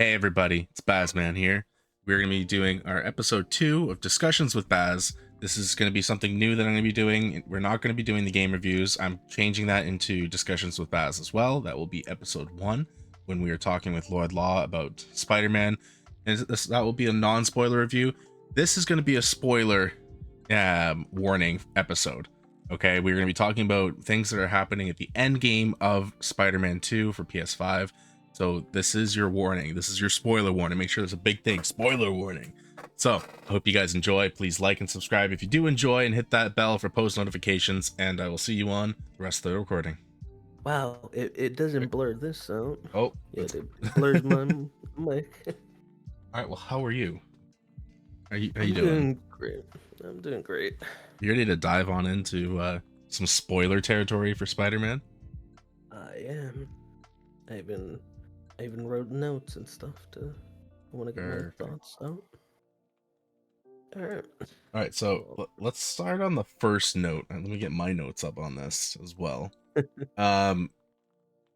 Hey everybody, it's Bazman here. We're going to be doing our episode 2 of Discussions with Baz. This is going to be something new that I'm going to be doing. We're not going to be doing the game reviews. I'm changing that into Discussions with Baz as well. That will be episode 1 when we are talking with Lord Law about Spider-Man. And that will be a non-spoiler review. This is going to be a spoiler warning episode. Okay, we're going to be talking about things that are happening at the end game of Spider-Man 2 for PS5. So this is your warning. This is your spoiler warning. Make sure there's a big thing. Spoiler warning. So I hope you guys enjoy. Please like and subscribe if you do enjoy, and hit that bell for post notifications. And I will see you on the rest of the recording. Wow, it doesn't blur this out. Oh, Yeah, it blurs my mic. All right. Well, how are you? How you I'm doing? doing great. I'm doing great. You ready to dive on into some spoiler territory for Spider-Man? I am. I even wrote notes and stuff I want to get my thoughts out. All right, so let's start on the first note. Let me get my notes up on this as well. What are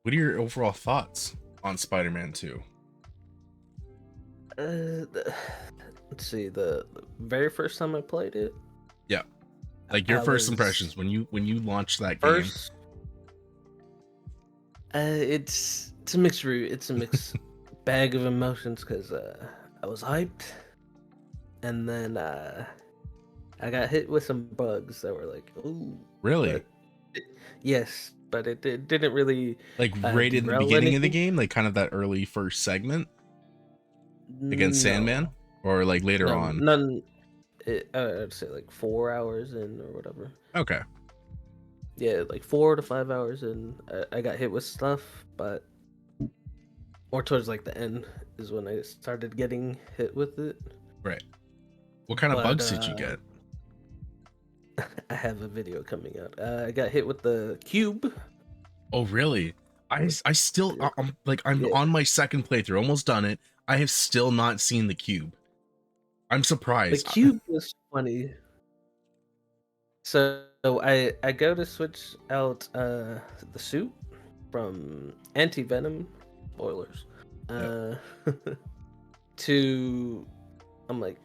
your overall thoughts on Spider-Man 2? Let's see. The very first time I played it. Yeah, like your first impressions when you launched that game. It's a mixed It's a mixed bag of emotions because I was hyped, and then I got hit with some bugs that were like, "Ooh." Really? Yes, but it didn't really like right in the beginning of the game, like kind of that early first segment against Sandman, or like later on. None. I'd say like 4 hours in or whatever. Okay. Yeah, like 4 to 5 hours in, I got hit with stuff, but more towards like the end is when I started getting hit with it. Right. What kind of bugs did you get? I have a video coming out. I got hit with the cube. Oh, really? I still, I'm on my second playthrough, almost done it. I have still not seen the cube. I'm surprised. The cube was funny. So I go to switch out the suit from anti-venom spoilers to, I'm like,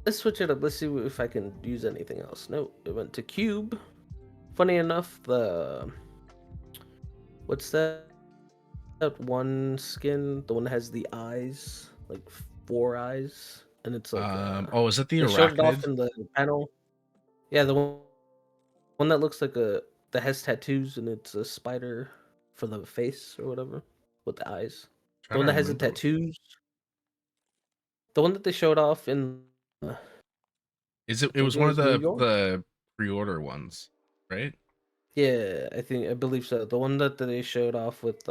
let's switch it up. Let's see if I can use anything else. No, it went to cube. Funny enough, what's that one skin? The one that has the eyes, like 4 eyes, and it's like oh, is that the arachnid? Showed it off in the panel. Yeah, the one that looks like that has tattoos, and it's a spider for the face or whatever with the eyes. The one that has the tattoos. The one that they showed off in. It was one of the pre-order ones, right? Yeah, I believe so. The one that they showed off with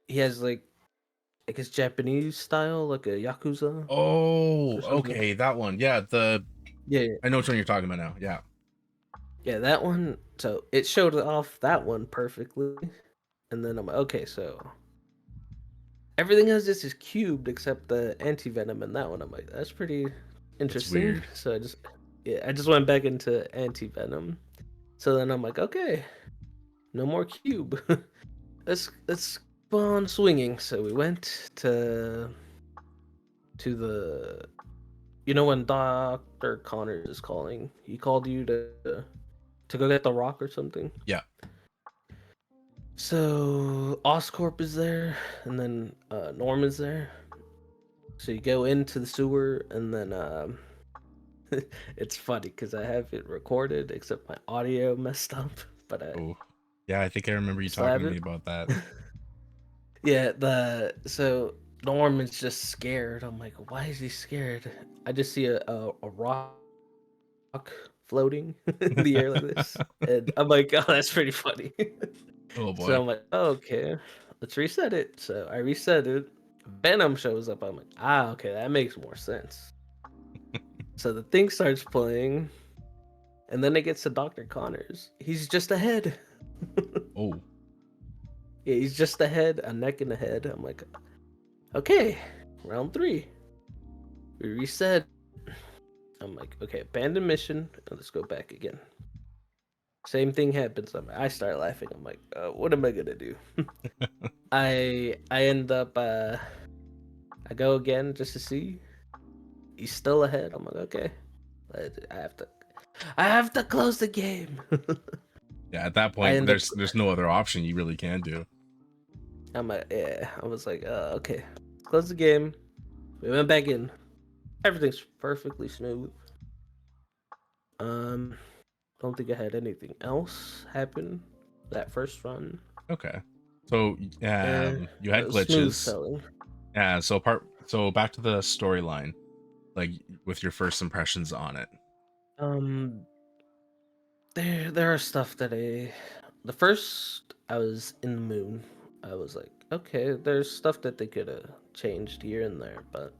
he has like, I guess, Japanese style, like a Yakuza. Oh, okay, that one. Yeah, yeah. I know which one you're talking about now. Yeah. Yeah, that one. So it showed off that one perfectly. And then I'm like, okay, so everything else just is cubed except the anti-venom in that one. I'm like, that's pretty interesting. So I just went back into anti-venom. So then I'm like, okay, no more cube. let's go on swinging. So we went to the, when Dr. Connors is calling, he called you to go get the rock or something. Yeah. So Oscorp is there, and then Norm is there. So you go into the sewer, and then it's funny because I have it recorded, except my audio messed up. But yeah, I think I remember you talking to me about that. Yeah, so Norm is just scared. I'm like, why is he scared? I just see a rock floating in the air like this, and I'm like, oh, that's pretty funny. Oh boy. So I'm like, oh, okay, let's reset it. So I reset it. Venom shows up. I'm like, okay, that makes more sense. So the thing starts playing, and then it gets to Dr. Connors. He's just ahead. Oh. Yeah, he's just ahead, a neck and a head. I'm like, okay, round 3. We reset. I'm like, okay, abandon mission, and let's go back again. Same thing happens. I start laughing. I'm like, what am I gonna do? I end up I go again just to see. He's still ahead. I'm like, okay, I have to close the game. Yeah, at that I point, end up there's no other option you really can do. I'm like, yeah. I was like, okay, close the game. We went back in. Everything's perfectly smooth. Um, don't think I had anything else happen that first run. Okay. So you It had was smooth glitches. selling. Yeah, so back to the storyline, like with your first impressions on it. Um, there are stuff that the first I was in the moon. I was like, okay, there's stuff that they could have changed here and there, but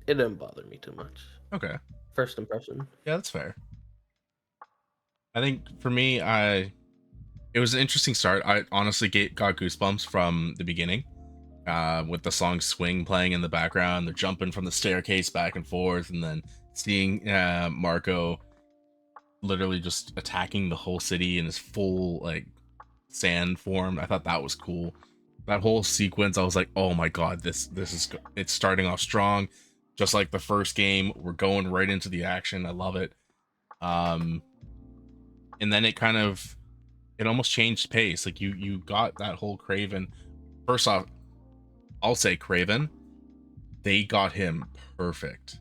it didn't bother me too much. Okay. First impression. Yeah, that's fair. I think for me, it was an interesting start. I honestly got goosebumps from the beginning, with the song "Swing" playing in the background. They're jumping from the staircase back and forth, and then seeing Marco literally just attacking the whole city in his full like sand form. I thought that was cool. That whole sequence, I was like, oh my god, it's starting off strong, just like the first game. We're going right into the action. I love it. Um, and then it almost changed pace. Like you got that whole Kraven. First off, I'll say Kraven. They got him perfect.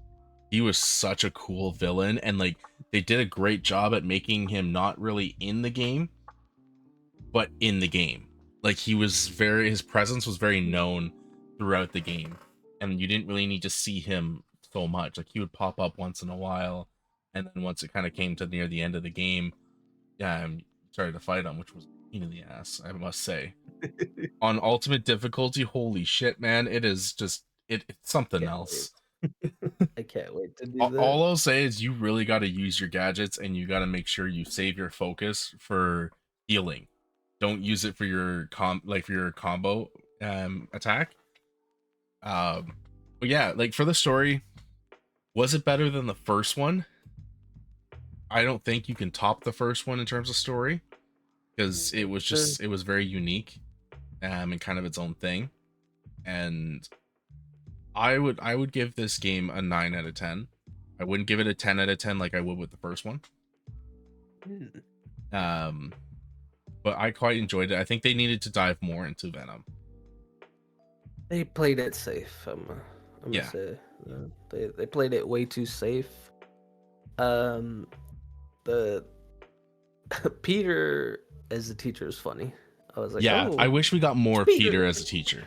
He was such a cool villain, and like they did a great job at making him not really in the game, but in the game. Like his presence was very known throughout the game, and you didn't really need to see him so much. Like he would pop up once in a while, and then once it kind of came to near the end of the game, yeah, started to fight him, which was a pain in the ass, I must say. On ultimate difficulty, holy shit, man, it is just it's something Can't else. wait. I can't wait to do All that. I'll say is you really got to use your gadgets, and you got to make sure you save your focus for healing. Don't use it for your for your combo attack. But yeah, like for the story, was it better than the first one? I don't think you can top the first one in terms of story, because it was very unique, and kind of its own thing. And I would give this game a 9 out of 10. I wouldn't give it a 10 out of 10 like I would with the first one. Mm. But I quite enjoyed it. I think they needed to dive more into Venom. They played it safe. I'm Yeah. gonna say they played it way too safe. Um, the Peter as the teacher is funny. I was like, Yeah, I oh, wish we got more Peter as a teacher.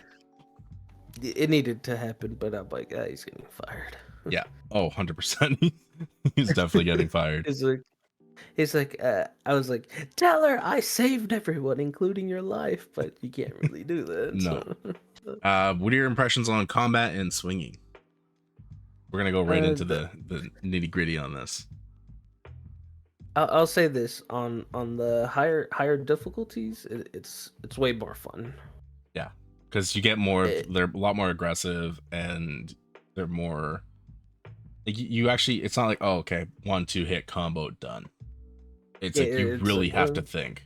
It needed to happen, but I'm like, he's getting fired. Yeah. Oh, 100%. He's definitely getting fired. He's like, I was like, tell her I saved everyone, including your life, but you can't really do that. No. So. What are your impressions on combat and swinging? We're gonna go right into The, the nitty gritty on this. I'll say this on the higher difficulties, it's way more fun. Yeah, because you get more. It, They're a lot more aggressive, and they're more. Like, you actually, it's not like, oh, okay, 1-2 hit combo done. It's like you it's really have to think.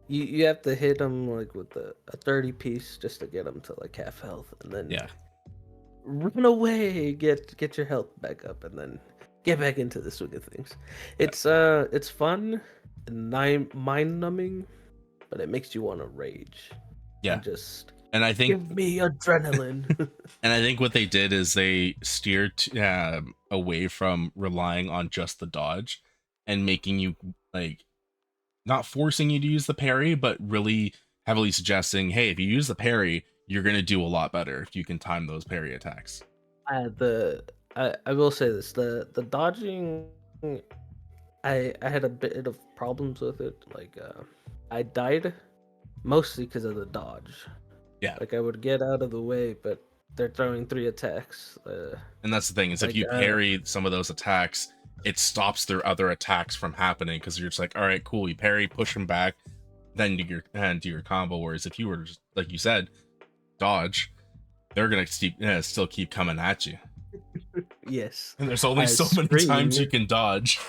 you have to hit them like with a 30 piece just to get them to like half health, and then Yeah. run away, get your health back up, and then get back into the swing of things. It's fun and mind numbing, but it makes you want to rage. Yeah. And I think give me adrenaline. and I think what they did is they steered away from relying on just the dodge, and making you like not forcing you to use the parry, but really heavily suggesting, hey, if you use the parry, you're gonna do a lot better if you can time those parry attacks. I will say this: the dodging, I had a bit of problems with it. Like I died mostly because of the dodge. Yeah. Like I would get out of the way, but they're throwing 3 attacks. And that's the thing is, like, if you parry some of those attacks, it stops their other attacks from happening, because you're just like, all right, cool, you parry, push them back, then do your combo. Whereas if you were just, like you said, dodge, they're gonna still keep coming at you. Yes. And there's only so many times you can dodge.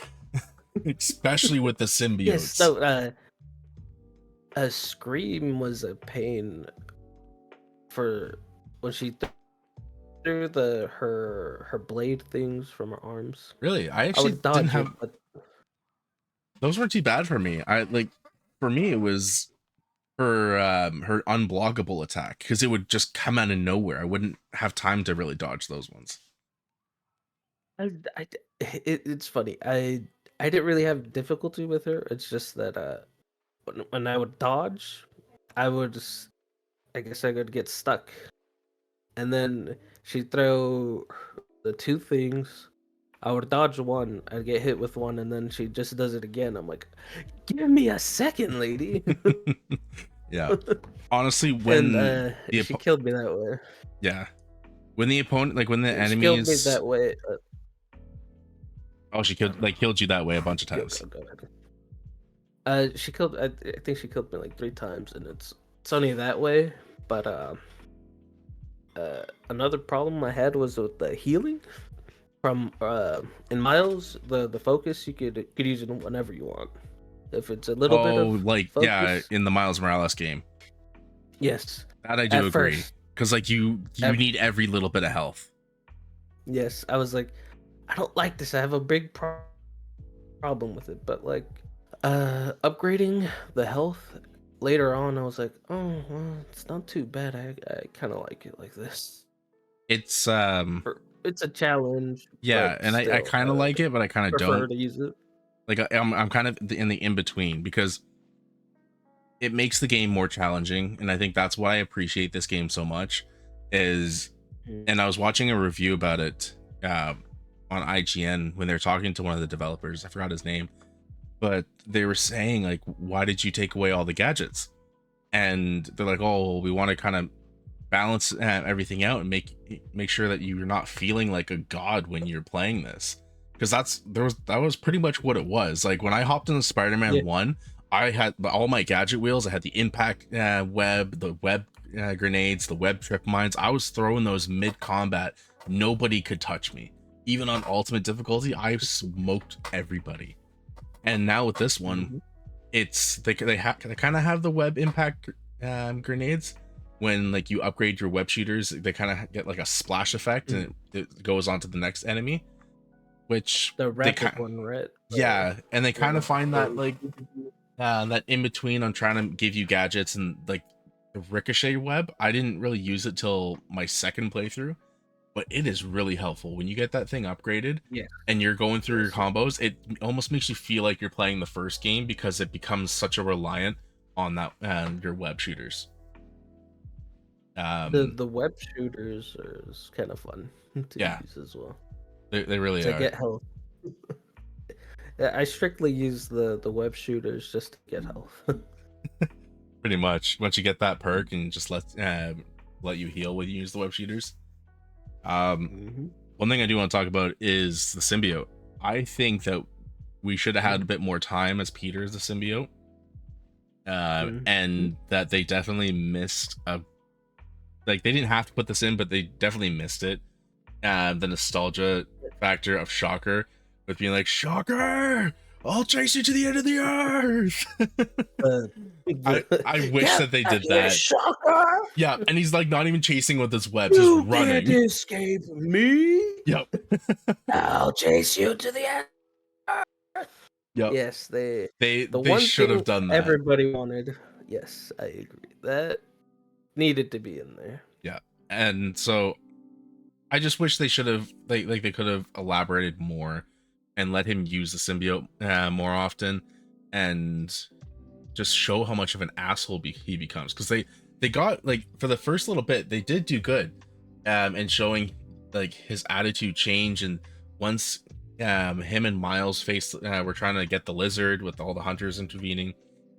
especially with the Yes, symbiotes. no, a scream was a pain for when she threw her blade things from her arms. Really, I I actually would didn't dodge have it, but those weren't too bad for me. I like for me it was her unblockable attack because it would just come out of nowhere. I wouldn't have time to really dodge those ones. it's funny. I didn't really have difficulty with her. It's just that when I would dodge, I would just, I guess I could get stuck, and then she'd throw the two things. I would dodge one, I'd get hit with one, and then she just does it again. I'm like, give me a second, lady. Yeah, honestly, And when she killed me that way. yeah, when the opponent, like when the She killed me enemies, that way. oh, she killed you that way a bunch of Go, times. go, go ahead. She killed. I think she killed me like 3 times, and it's only that way. But another problem I had was with the healing from in Miles. The focus you could use it whenever you want. If it's a little bit Oh, of like yeah, focus, in the Miles Morales game, yes. that I At do agree first, because like you at, need every little bit of health. yes, I was like, I don't like this. I have a big problem with it. But like, upgrading the health later on, I was like, oh, well, it's not too bad. I kind of like it like this. It's It's a challenge, but yeah, and I still, kind of like it, but I kind of prefer don't. to use it. Like I'm kind of in the in between because it makes the game more challenging, and I think that's why I appreciate this game so much. Is Mm. and I was watching a review about it on IGN when they're talking to one of the developers. I forgot his name, but they were saying like, "Why did you take away all the gadgets?" And they're like, "Oh, we want to kind of balance everything out and make sure that you're not feeling like a god when you're playing this." Because that was pretty much what it was. Like when I hopped into Yeah. Spider-Man 1, I had all my gadget wheels. I had the impact web, the web grenades, the web trip mines. I was throwing those mid combat. Nobody could touch me. Even on ultimate difficulty, I smoked everybody. And now with this one, Hmm. it's they kind of have the web impact grenades. When like you upgrade your web shooters, they kind of get like a splash effect, and it goes on to the next enemy, which The they rapid kind one, right? yeah, and they kind Yeah. of find that like that in between on trying to give you gadgets and like the ricochet web. I didn't really use it till my second playthrough, but it is really helpful when you get that thing upgraded Yeah. and you're going through your Yes. combos. It almost makes you feel like you're playing the first game because it becomes such a reliant on that your web shooters. The web shooters is kind of fun to Yeah, use as well they really to are. get health. Yeah, I strictly use the web shooters just to get health. Pretty much once you get that perk and just let you heal when you use the web shooters. um Hmm. One thing I do want to talk about is the symbiote. I think that we should have had a bit more time as Peter as the symbiote, Hmm. and that they definitely missed a like they didn't have to put this in, but they definitely missed it. The nostalgia factor of Shocker with being like, Shocker, I'll chase you to the end of the earth. Uh, I wish Get that they back did here, that. sucker! Yeah, and he's like not even chasing with his webs, he's You can't running. escape me. Yep. I'll chase you to the end. Yep. Yes, the They one should have thing done that. everybody wanted. Yes, I agree. That needed to be in there. Yeah. And so I just wish they should have like they could have elaborated more and let him use the symbiote more often, and just show how much of an asshole he becomes, because they got like for the first little bit they did do good and showing like his attitude change. And once him and Miles faced were trying to get the lizard with all the hunters intervening,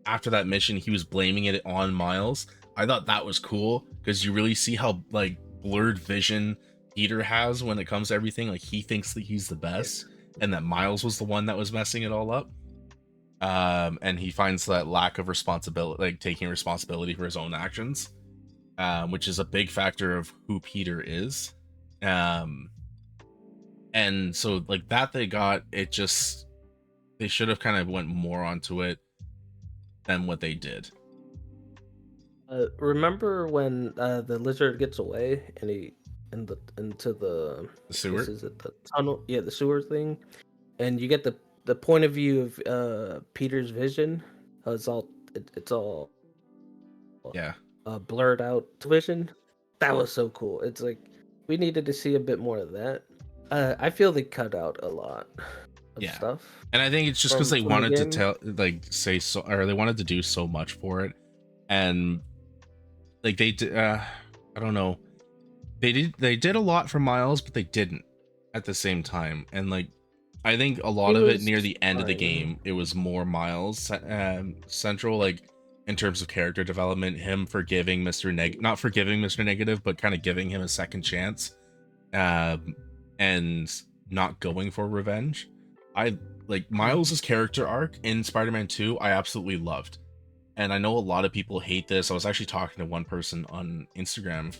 after that mission he was blaming it on Miles. I thought that was cool because you really see how like blurred vision Peter has when it comes to everything. Like he thinks that he's the best Yes. and that Miles was the one that was messing it all up. And he finds that lack of responsibility, like taking responsibility for his own actions, which is a big factor of who Peter is. um and so like that they got it, just they should have kind of went more onto it than what they did. Remember when the lizard gets away and he into the The I guess sewer. is it the tunnel? Yeah, the sewer thing, and you get the point of view of Peter's vision. It's all Yeah, blurred out vision. That was so cool. It's like we needed to see a bit more of that. I feel they cut out a lot of yeah, stuff and I think it's just because they from the wanted to game. tell, like, say so, or they wanted to do so much for it, and like they did. I don't know. They did a lot for Miles, but they didn't at the same time. And like I think a lot He of it was near the end of the fine. game, it was more Miles central, like in terms of character development, him forgiving not forgiving Mr. Negative, but kind of giving him a second chance, and not going for revenge. I like Mhm. Miles's character arc in Spider-Man 2, I absolutely loved. And I know a lot of people hate this. I was actually talking to one person on Instagram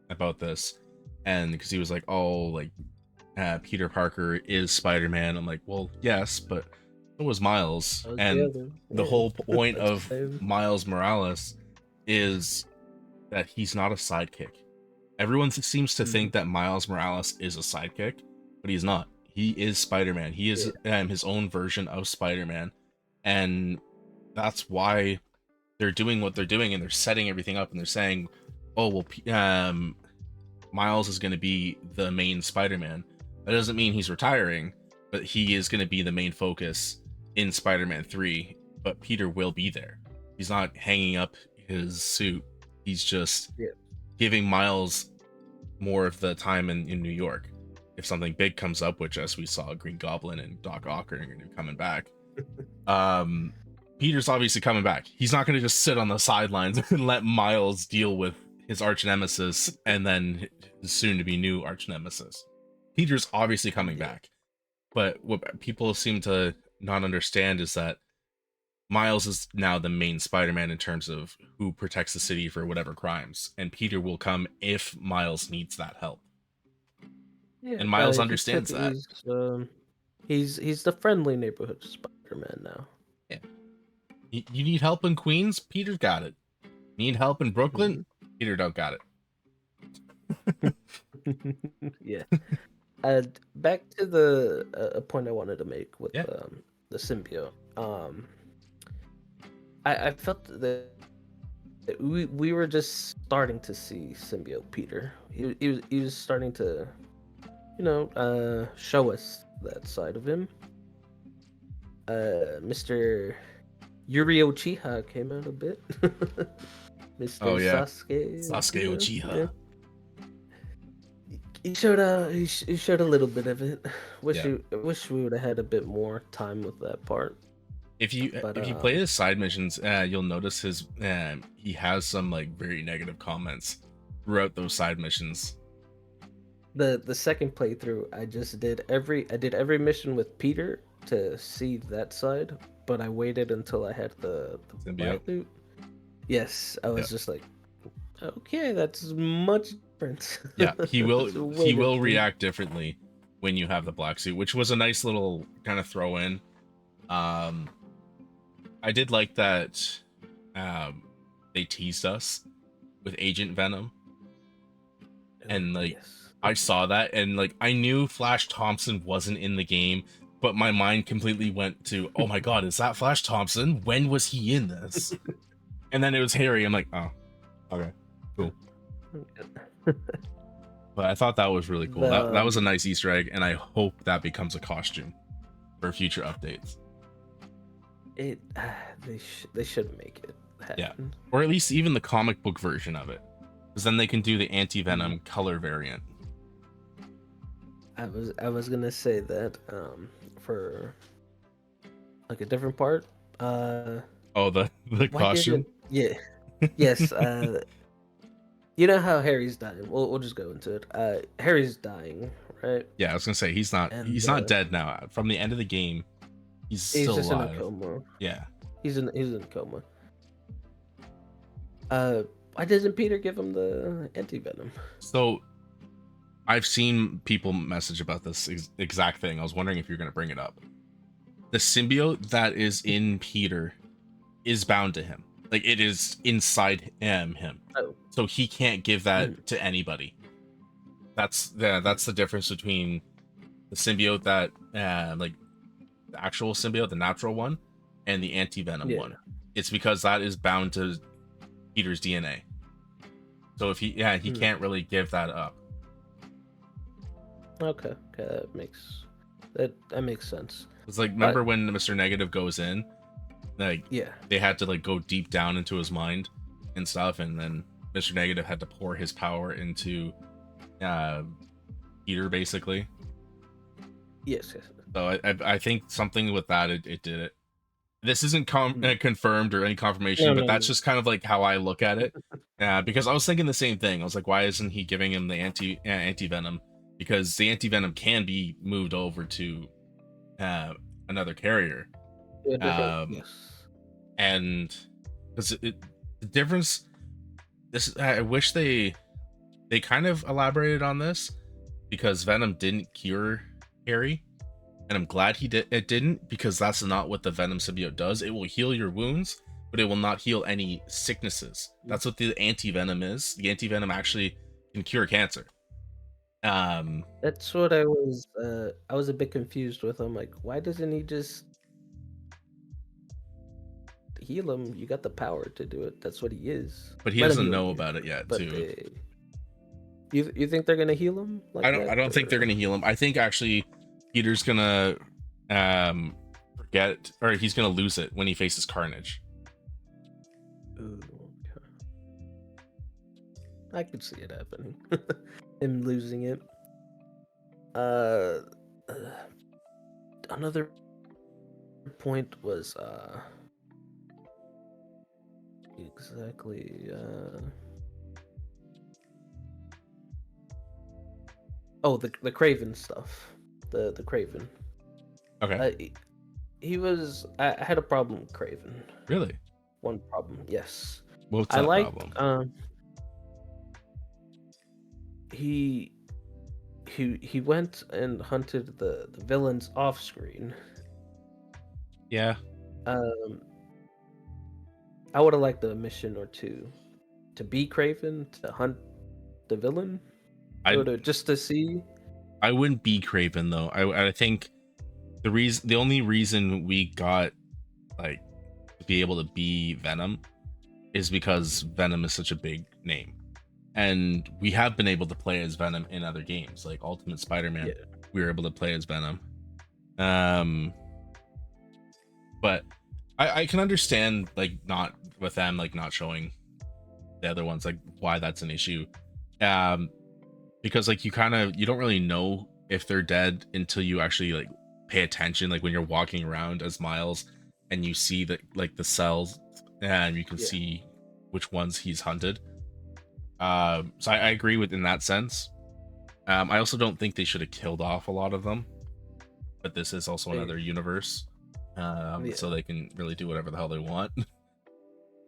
about this, and because he was like, "Oh, like Peter Parker is Spider-Man." I'm like, "Well, yes, but so was Miles." That was the And other. the Yeah, whole point that's of the same. Miles Morales is that he's not a sidekick. Everyone seems to Mhm. think that Miles Morales is a sidekick, but he's not. He is Spider-Man. He is Yeah. his own version of Spider-Man, and that's why they're doing what they're doing, and they're setting everything up, and they're saying, "Oh well, Miles is going to be the main Spider-Man." That doesn't mean he's retiring, but he is going to be the main focus in Spider-Man 3. But Peter will be there. He's not hanging up his suit. He's just Yeah. giving Miles more of the time in New York. If something big comes up, which as we saw, Green Goblin and Doc Ock are going to be coming back, um, Peter's obviously coming back. He's not going to just sit on the sidelines and let Miles deal with his arch nemesis and then his soon to be new arch nemesis. Peter's obviously coming Yeah. back. But what people seem to not understand is that Miles is now the main Spider-Man in terms of who protects the city for whatever crimes, and Peter will come if Miles needs that help. Yeah. And Miles He said understands that. he's the friendly neighborhood Spider-Man now. Yeah. You need help in Queens? Peter's got it. Need help in Brooklyn? Mhm. Peter don't got Yeah. it. Back to the a point I wanted to make with Yeah. the symbiote. I felt that we were just starting to see symbiote Peter. He was starting to show us that side of him. Mr. Yuri Uchiha came out a bit. Oh Mr. yeah. Sasuke Sasuke Uchiha, yeah. Uchiha. He showed a little bit of it. Yeah. Wish we would have had a bit more time with that part. But If you play his side missions, you'll notice his he has some like very negative comments throughout those side missions. the second playthrough, I did every mission with Peter to see that side, but I waited until I had the black Symbiote. loot. Yes, I Yeah. was just like, okay, that's much different. Yeah, That's way he will different. react differently when you have the black suit, which was a nice little kind of throw in. Um I did like that um they teased us with Agent Venom, Oh, and like yes. I saw that, and like I knew Flash Thompson wasn't in the game, but my mind completely went to, "Oh my god, is that Flash Thompson? When was he in this?" And then it was Harry. I'm like, "Oh, okay, cool." But I thought that was really cool. The That was a nice Easter egg, and I hope that becomes a costume for future updates. it they should make it Yeah, happen. or at least even the comic book version of it, because then they can do the anti Mm. venom color variant. I was gonna say that for like a different part. Oh, the Why costume. didn't yeah yes you know how Harry's dying. We'll just go into it. Harry's dying, right? Yeah, I was gonna say And he's not dead now. From the end of the game, he's he's still just in a alive. coma. Yeah. He's in a coma. Why doesn't Peter give him the anti venom? So I've seen people message about this exact thing. I was wondering if you're gonna bring it up. the symbiote that is in Peter is bound to him. Like it is inside him. Oh. So he can't give Mm. that to anybody. That's the difference between the symbiote that like the actual symbiote, the natural one, and the anti-venom Yeah. one. It's because that is bound to Peter's DNA. So if he Mm. can't really give that up. Okay. Okay, that makes sense. It's like, remember But when Mr. Negative goes in, like yeah. they had to like go deep down into his mind and stuff, and then Mr. Negative had to pour his power into uh Peter basically. Yes. Yes. So I think something with that it did it. This isn't Mm. confirmed or any No. confirmation, but No. that's No. just kind of like how I look at it. Because I was thinking the same thing. I was like, why isn't he giving him the anti venom? Because the anti venom can be moved over to uh, another carrier. Yeah, different. Um, Yes. and because the difference, this I wish they kind of elaborated on this because Venom didn't cure Harry, and I'm glad it didn't, because that's not what the Venom symbiote does. It will heal your wounds, but it will not heal any sicknesses. That's what the anti-venom is. The anti-venom actually can cure cancer. That's what I was. I was a bit confused with. I'm like, why doesn't he just heal him? You got the power to do it. That's what he is. but he Let him doesn't heal know you. about it yet, But too. you think they're gonna heal him like that? I don't think they're Or... gonna heal him. I think actually Peter's gonna forget, or he's gonna lose it when he faces Carnage. Ooh, okay. I could see it happening. Him losing it. Uh, uh, Another point was exactly oh, the kraven stuff. The kraven. Okay. He was. I had a problem with kraven. Really? One problem, yes. What's I that liked problem? he he went and hunted the villains off screen. Yeah. Um, I would have liked a mission or two to be Kraven to hunt the villain, I or just to see. I wouldn't be Craven though. I think the only reason we got like to be able to be Venom is because Venom is such a big name. And we have been able to play as Venom in other games, like Ultimate Spider-Man. Yeah, We were able to play as Venom. But I can understand like not with them like not showing the other ones, like why that's an issue. Because like you don't really know if they're dead until you actually like pay attention, like when you're walking around as Miles and you see that like the cells and you can yeah. see which ones he's hunted. So I agree with in that sense. I also don't think they should have killed off a lot of them, but this is also another universe, Yeah. so they can really do whatever the hell they want.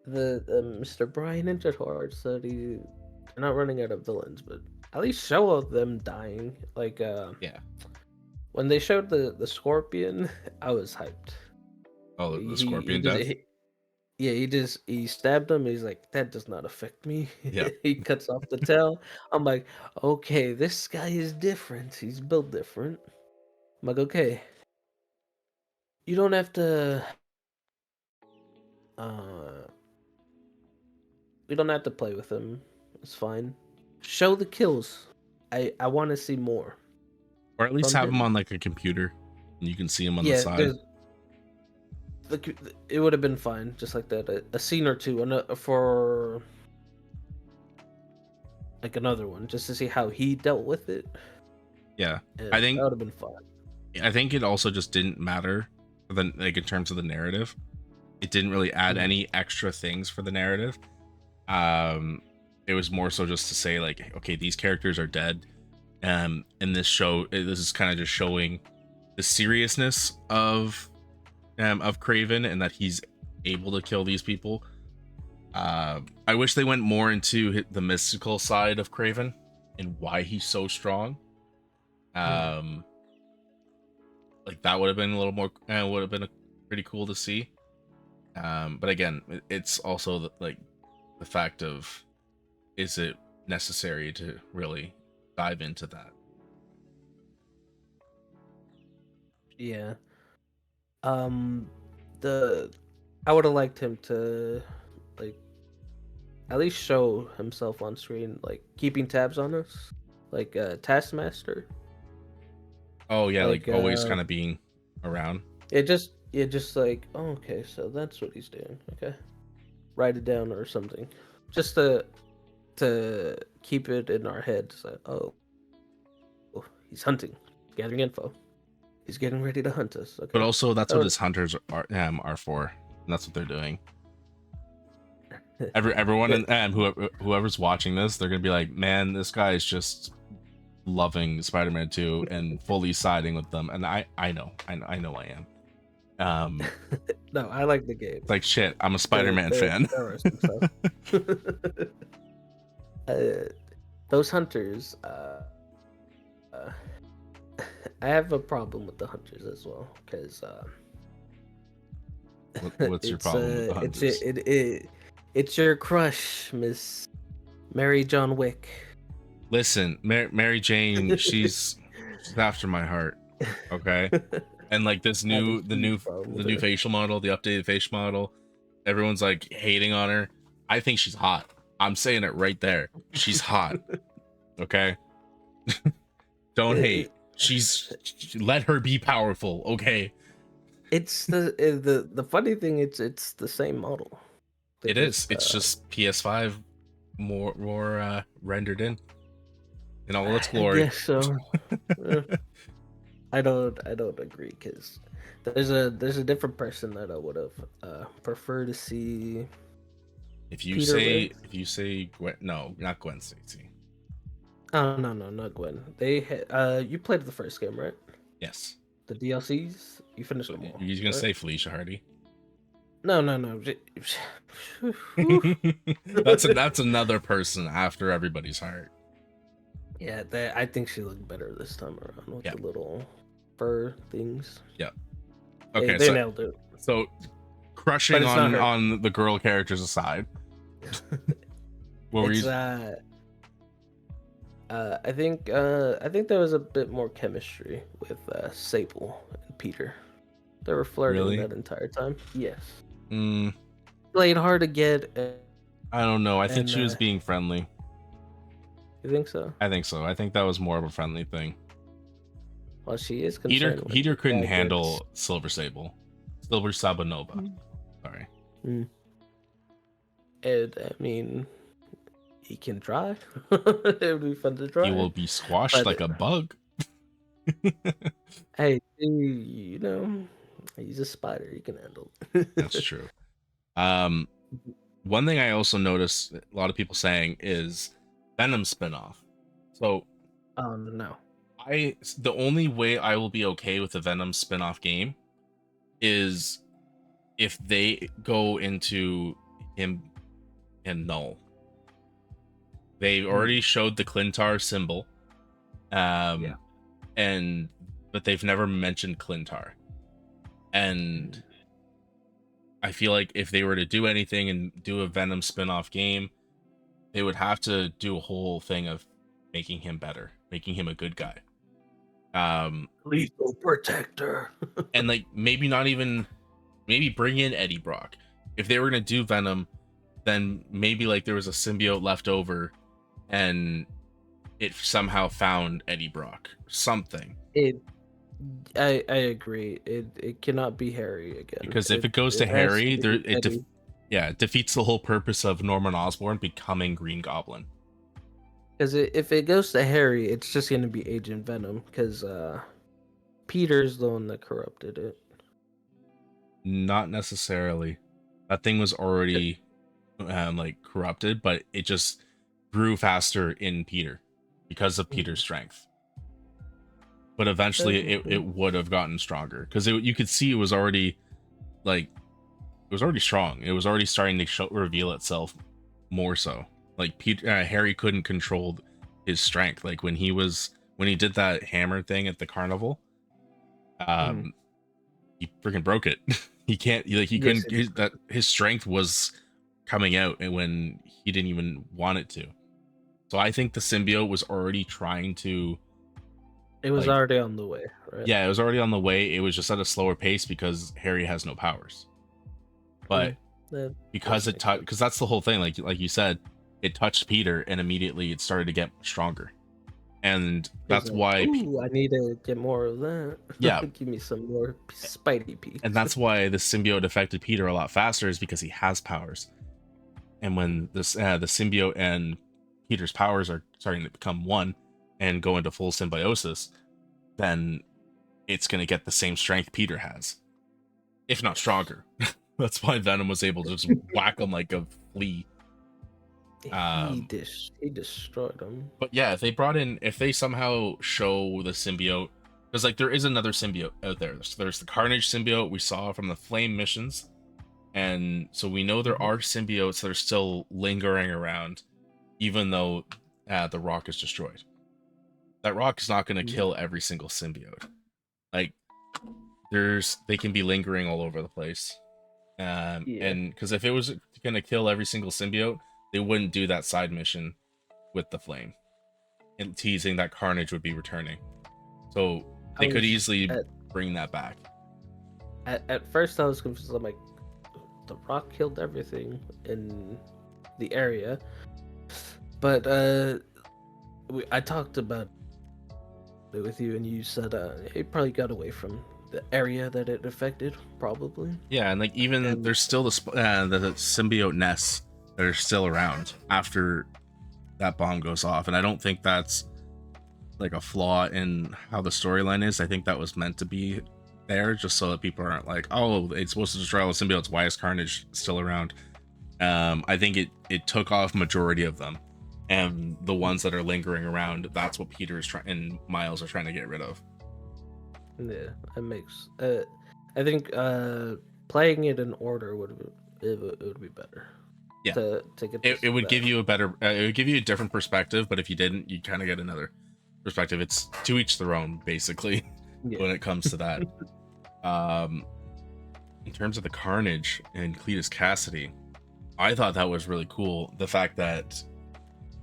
The Mr. Brian Intertard said they're not running out of villains, but at least show them dying. Like Yeah. when they showed the scorpion, I was hyped. Oh, the He Scorpion just death. yeah, he stabbed him. He's like, that does not affect me. Yeah. He cuts off the tail. I'm like, okay, this guy is different. He's built different. I'm like, okay, you don't have to. Uh, we don't have to play with him. It's fine. Show the kills. I want to see more Or at least from have him him. on like a computer, and you can see him on the Yeah, side. there's it would have been fine, just like that. A scene or two, for like another one, just to see how he dealt with it. Yeah, And I that think would have been fun. it also just didn't matter, then like in terms of the narrative, it didn't really add Mhm. any extra things for the narrative. Um, it was more so just to say like, okay, these characters are dead. In this show, this is kind of just showing the seriousness of Kraven and that he's able to kill these people. I wish they went more into the mystical side of Kraven and why he's so strong. Mhm. Um, like that would have been a little more would have been pretty cool to see. But again, it's also like the fact of, is it necessary to really dive into that? Yeah. The I would have liked him to like at least show himself on screen, like keeping tabs on us, like Taskmaster. Oh yeah, like Like always kind of being around. it just like, oh, okay, so that's what he's doing. Okay, write it down or something, just to keep it in our heads. Like, oh, he's hunting, gathering info. He's getting ready to hunt us. But Okay. also that's what Oh, his hunters are for. And that's what they're doing. Everyone yeah, and whoever's watching this, they're gonna be like, man, this guy is just loving Spider-Man 2 and fully siding with them. And I know I am. no, I like the game. It's like shit. I'm a There, Spider-Man there, fan. there are some stuff. Those hunters, uh, I have a problem with the hunters as well because What's your problem with the hunters? it's your crush, Miss Mary John Wick. Listen, Mary Jane, she's after my heart. Okay. And like this I have a new huge problem the with new her. facial model, the updated facial model, everyone's like hating on her. I think she's hot. I'm saying it right there. She's hot. Okay. Don't hate. Let her be powerful. Okay. It's the funny thing. It's the same model. They It is. just It's just PS5 more rendered in all its I glory. guess so. Eh, I don't agree because there's a different person that I would have preferred to see. Peter with. If you say Gwen, no, not Gwen Stacy. Oh, no, not Gwen. You played the first game, right? Yes. The DLCs, you finished So them all, you're gonna right? say Felicia Hardy? No. That's another person after everybody's heart. Yeah, I think she looked better this time around with Yeah. the little fur things. Yeah. They, Okay, they nailed it. so crushing But it's not her. on the girl characters aside, what were It's you? I think there was a bit more chemistry with Sable and Peter. They were flirting Really? that entire time. Yes. Mm, Played hard to get. I don't know. I think And she was being friendly. you think so? I think so. I think that was more of a friendly thing. Well, she is concerned. with Peter couldn't gadgets. handle Silver Sabanova. Mm. Sorry. Mm. And I mean, he can try. It would be fun to try. He will be squashed But- like a bug. Hey, he's a spider. He can handle it. That's true. One thing I also noticed a lot of people saying is Venom spinoff. So Oh no. the only way I will be okay with a Venom spinoff game is if they go into him and Null. They already showed the Clintar symbol. Yeah. But they've never mentioned Clintar. And I feel like if they were to do anything and do a Venom spin-off game, they would have to do a whole thing of making him better, making him a good guy. Lethal protector. And like maybe bring in Eddie Brock. If they were gonna do Venom, then maybe like there was a symbiote left over and it somehow found Eddie Brock. Something. I agree. It cannot be Harry again. Because if it goes to has Harry, to be Eddie. it defeats the whole purpose of Norman Osborn becoming Green Goblin. Because if it goes to Harry, it's just going to be Agent Venom. Because Peter's the one that corrupted it. Not necessarily. That thing was already like corrupted, but it just grew faster in Peter because of Peter's strength. But eventually, it would have gotten stronger because you could see it was already strong. It was already starting to reveal itself more so. Like Harry couldn't control his strength. Like when he did that hammer thing at the carnival, Mhm. um he freaking broke it. He can't, like, he Yes, couldn't, it is. that his strength was coming out and when he didn't even want it to. So I think the symbiote was already trying to, It was like, already on the way, right? yeah, it was already on the way. It was just at a slower pace because Harry has no powers. But Mm, that because does it make touched, sense. because that's the whole thing, like you said, it touched Peter and immediately it started to get stronger. And He was that's like, why "Ooh, I need to get more of that. yeah, Give me some more Spidey and peaks." that's why the symbiote affected Peter a lot faster, is because he has powers. And when this the symbiote and Peter's powers are starting to become one and go into full symbiosis, then it's going to get the same strength Peter has, if not stronger. That's why Venom was able to just whack him like a flea. Um, He destroyed him. but yeah, if they brought in, if they somehow show the symbiote, because like there is another symbiote out there. There's the Carnage symbiote we saw from the Flame missions, and so we know there Mhm. are symbiotes that are still lingering around, even though the rock is destroyed. That rock is not going to Yeah. kill every single symbiote. Like they can be lingering all over the place. Yeah. And because if it was going to kill every single symbiote, they wouldn't do that side mission with the flame and teasing that Carnage would be returning. So I they could was easily bring that back. at first I was confused. I'm like, the rock killed everything in the area, but I talked about it with you, and you said it probably got away from the area that it affected, probably. Yeah, and like even And there's still the symbiote nests that are still around after that bomb goes off, and I don't think that's like a flaw in how the storyline is. I think that was meant to be there just so that people aren't like, oh, it's supposed to destroy all the symbiotes. Why is Carnage still around? I think it took off majority of them, and the ones that are lingering around, that's what Peter is trying and Miles are trying to get rid of. yeah, it makes. I think playing it in order would be better Yeah, to get it this would give better. you a better, it would give you a different perspective. But if you didn't, you kind of get another perspective. It's to each their own, basically, Yeah. when it comes to that. Um, in terms of the Carnage and Cletus Cassidy, I thought that was really cool. The fact that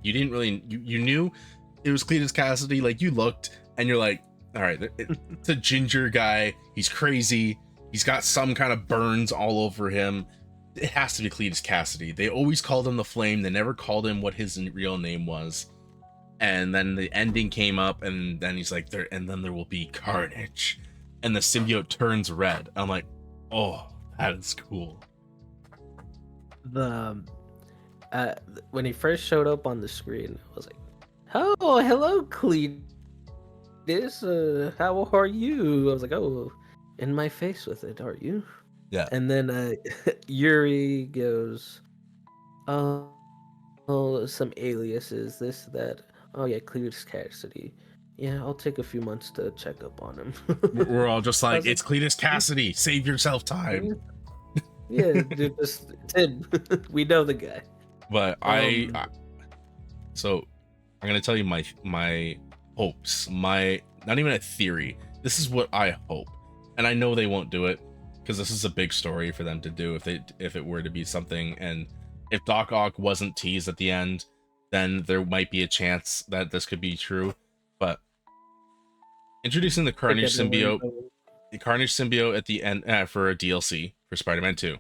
you didn't really, you knew it was Cletus Cassidy. Like you looked and you're like, all right, it's a ginger guy. He's crazy. He's got some kind of burns all over him. It has to be Cletus Cassidy. They always called him the Flame. They never called him what his real name was. And then the ending came up, and then he's like, there, and then there will be carnage. And the symbiote turns red. I'm like, oh, that is cool. The when he first showed up on the screen, I was like, "Oh, hello, Cletus. How are you?" I was like, "Oh, in my face with it, are you?" Yeah. And then Yuri goes, "Oh, some aliases, this, that. Oh yeah, Cletus Cassidy. Yeah, I'll take a few months to check up on him." We're all just I like, was like, it's Cletus Cassidy. Save yourself time. "Yeah, dude, just Tim. We know the guy." But Um, so I'm gonna tell you my hopes, my not even a theory. This is what I hope, and I know they won't do it because this is a big story for them to do if it were to be something. And if Doc Ock wasn't teased at the end, then there might be a chance that this could be true. But introducing think I know where you're going. the Carnage symbiote at the end for a DLC for Spider-Man 2.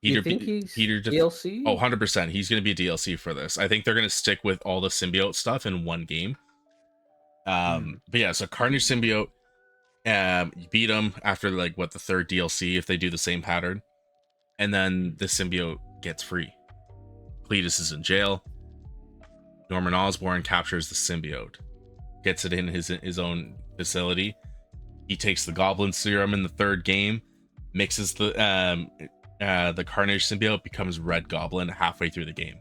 You Peter think he's Peter just oh DLC? 100% he's going to be a DLC for this. I think they're going to stick with all the symbiote stuff in one game. Mm. But yeah, so Carnage symbiote, you beat him after like what the third DLC if they do the same pattern, and then the symbiote gets free. Cletus is in jail. Norman Osborn captures the symbiote, gets it in his own facility. He takes the Goblin Serum in the third game, mixes the Carnage symbiote, becomes Red Goblin halfway through the game.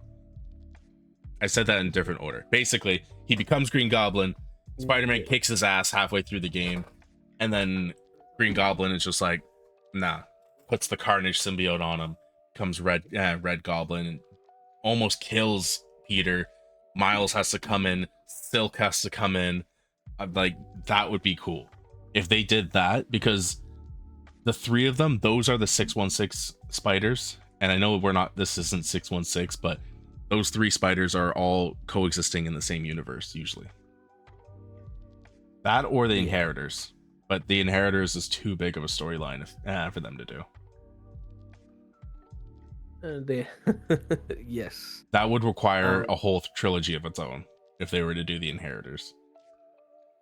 I said that in different order. Basically, he becomes Green Goblin. Spider-Man Yeah. kicks his ass halfway through the game, and then Green Goblin is just like, nah, puts the Carnage symbiote on him, becomes Red Goblin, and almost kills Peter. Miles has to come in. Silk has to come in. Like that would be cool. If they did that, because the three of them, those are the 616 spiders. And I know this isn't 616, but those three spiders are all coexisting in the same universe usually. That or the Inheritors. But the Inheritors is too big of a storyline for them to do. Yes. That would require a whole trilogy of its own if they were to do the Inheritors.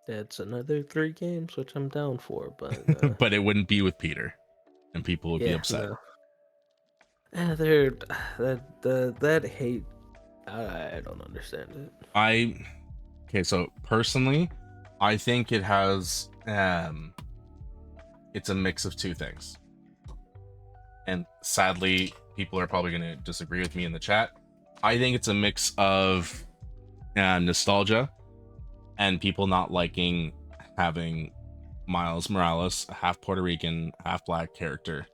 That's another 3 games, which I'm down for, but but it wouldn't be with Peter, and people would be upset. No. They're that hate. I don't understand it. Okay, so personally, I think it has it's a mix of two things. And sadly, people are probably going to disagree with me in the chat. I think it's a mix of nostalgia and people not liking having Miles Morales, a half Puerto Rican, half black character,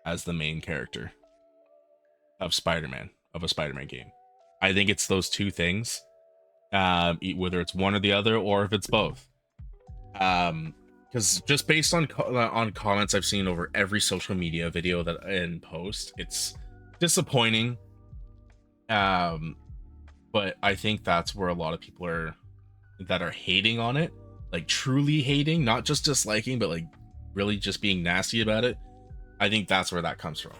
as the main character of a Spider-Man game. I think it's those two things, whether it's one or the other, or if it's both. Because just based on comments I've seen over every social media video and post, it's disappointing. But I think that's where a lot of people are hating on it, like truly hating, not just disliking, but like really just being nasty about it. I think that's where that comes from.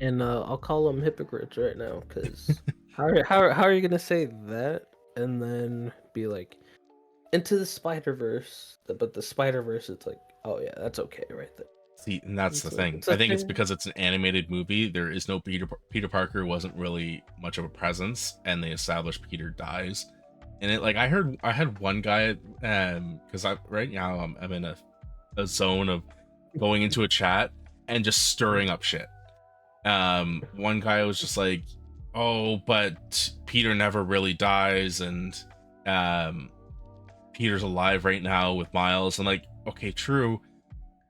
And I'll call them hypocrites right now, because how are you gonna say that and then be like, Into the Spider-Verse, but the Spider-Verse, it's like, oh yeah, that's okay right there. See, and that's the thing. I think it's because it's an animated movie. There is no Peter Parker wasn't really much of a presence, and they established Peter dies. And it, like, I had one guy, because right now I'm in a zone of going into a chat and just stirring up shit. One guy was just like, oh, but Peter never really dies, and Peter's alive right now with Miles. And like, okay, true,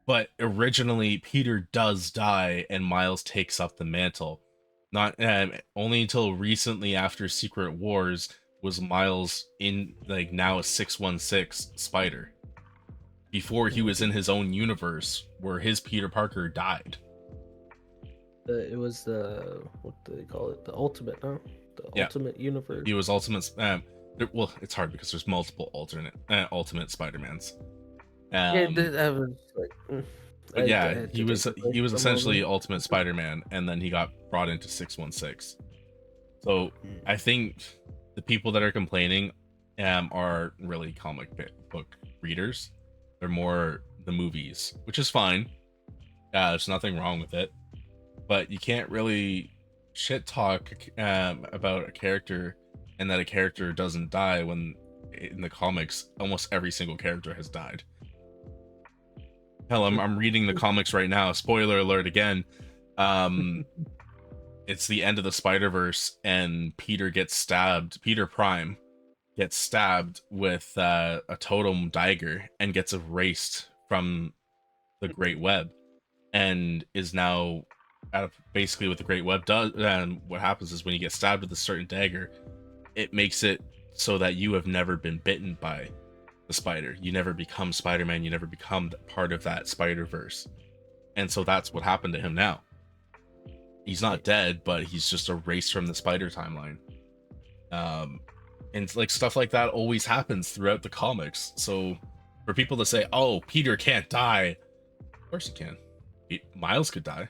but originally Peter does die and Miles takes up the mantle. Not only until recently, after Secret Wars, was Miles in, like, now a 616 spider. Before, he was in his own universe where his Peter Parker died. It was the, what do they call it? The Ultimate, no? Ultimate Universe. He was Ultimate. Well, it's hard because there's multiple Ultimate Spider-Mans. I was like, but yeah, he was essentially Ultimate Spider-Man, and then he got brought into 616. So I think the people that are complaining are really comic book readers. They're more the movies, which is fine. There's nothing wrong with it, but you can't really shit talk about a character and that a character doesn't die when in the comics almost every single character has died. Hell, I'm reading the comics right now. Spoiler alert again. It's the end of the Spider-Verse, and Peter gets stabbed. Peter Prime gets stabbed with a totem dagger and gets erased from the Great Web, and is now basically what the Great Web does. And what happens is when you get stabbed with a certain dagger, it makes it so that you have never been bitten by the spider. You never become Spider-Man. You never become part of that Spider-Verse. And so that's what happened to him now. He's not dead, but he's just erased from the spider timeline. And like stuff like that always happens throughout the comics. So for people to say, oh, Peter can't die, of course he can. Miles could die.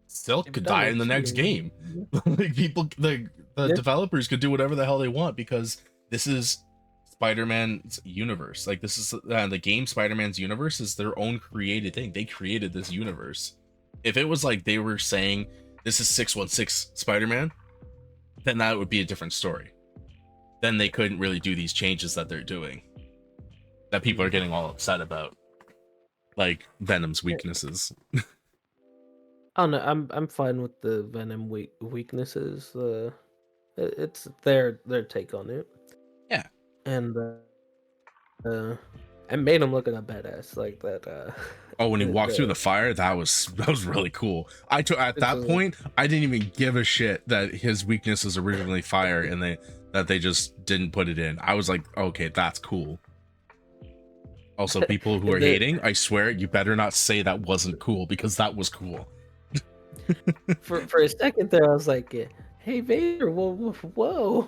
Silk could die in the next game. Like, people, the developers could do whatever the hell they want, because this is Spider-Man's universe. Like, this is the game Spider-Man's universe is their own created thing. They created this universe. If it was like they were saying this is 616 Spider-Man, then that would be a different story. Then they couldn't really do these changes that they're doing, that people are getting all upset about, like Venom's weaknesses. Oh no, I'm fine with the Venom weaknesses. It's their take on it. Yeah, and I made him look like a badass, like that. Oh, when he walked through the fire, that was really cool. At that point, I didn't even give a shit that his weakness is originally fire, and they just didn't put it in. I was like, okay, that's cool. Also, people who are The- hating, I swear, you better not say that wasn't cool because that was cool. for a second there, I was like, "Hey Vader, whoa, wow!"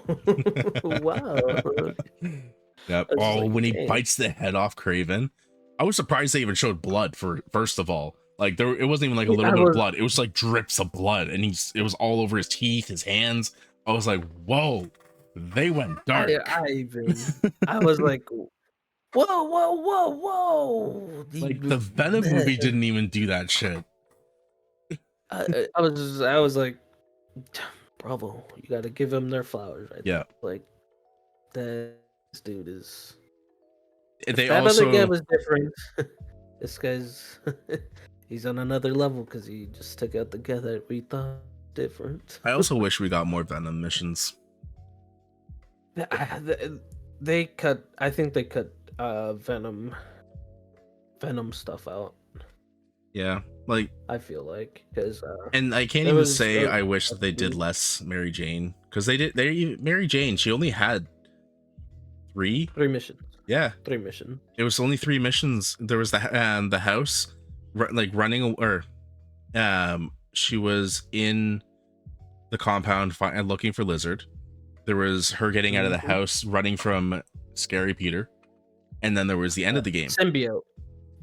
Yep. I was just Oh, like, when he "Dang." bites the head off Kraven, I was surprised they even showed blood for first of all. Like it wasn't even like a Yeah, little I bit of was, blood. It was like drips of blood, and it was all over his teeth, his hands. I was like, whoa, they went dark. I was like, whoa! Like the Venom movie didn't even do that shit. I was like, bravo, you got to give them their flowers right Yeah. there. Like, this dude is. If They that other guy also was different, this guy's he's on another level because he just took out the guy that we thought different. I also wish we got more Venom missions. They cut. I think they cut Venom stuff out. Yeah. Like, I feel like because and I can't there even was say I wish that they did less Mary Jane because Mary Jane, she only had three. 3 missions. Yeah. 3 missions. It was only 3 missions. There was the house, like running, or she was in the compound looking for Lizard. There was her getting out of the house, running from Scary Peter, and then there was the end of the game. Symbiote.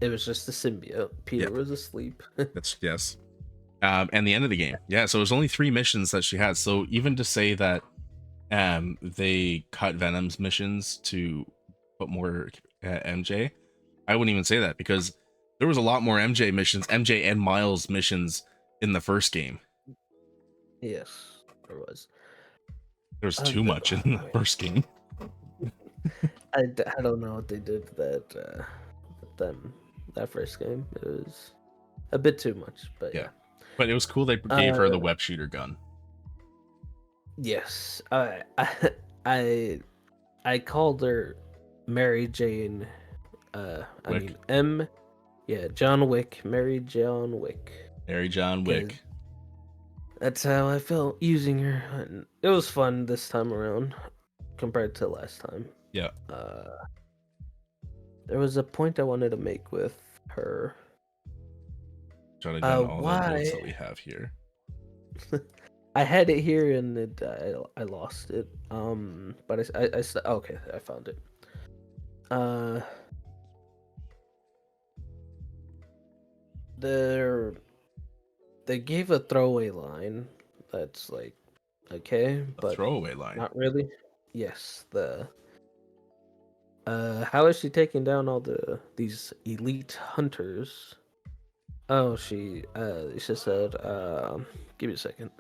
It was just the symbiote. Peter was asleep. That's yes. And the end of the game. Yeah, so it was only 3 missions that she had. So even to say that they cut Venom's missions to put more MJ, I wouldn't even say that because there was a lot more MJ and Miles missions in the first game. Yes, there was. There's too much in the first game. I don't know what they did with them that first game. It was a bit too much, but yeah. But it was cool they gave her the web shooter gun. Yes, I called her Mary Jane. John Wick, Mary John Wick. Mary John Wick. That's how I felt using her. And it was fun this time around compared to last time. Yeah. There was a point I wanted to make with her. Jotting down all the notes that we have here. I had it here and I lost it. But okay, I found it. They gave a throwaway line that's like, okay, but throwaway line. Not really. Yes, how is she taking down all these elite hunters? Oh, she said, give me a second.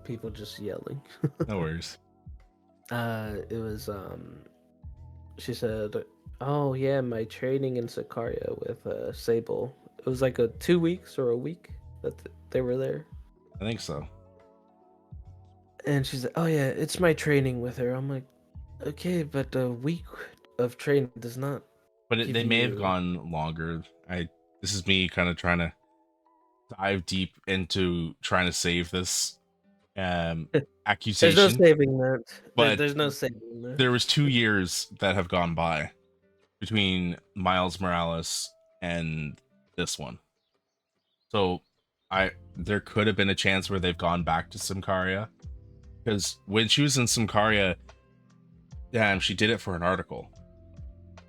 People just yelling. No worries. It was she said, "Oh yeah, my training in Sicaria with Sable. It was like 2 weeks or a week that they were there." I think so. And she's like, "Oh yeah, it's my training with her." I'm like, "Okay, but a week of training does not." But they may have gone longer. This is me kind of trying to dive deep into trying to save this accusation. There's no saving that. But there's no saving that. There was 2 years that have gone by between Miles Morales and this one. So there could have been a chance where they've gone back to Symkaria. Because when she was in Symkaria, she did it for an article.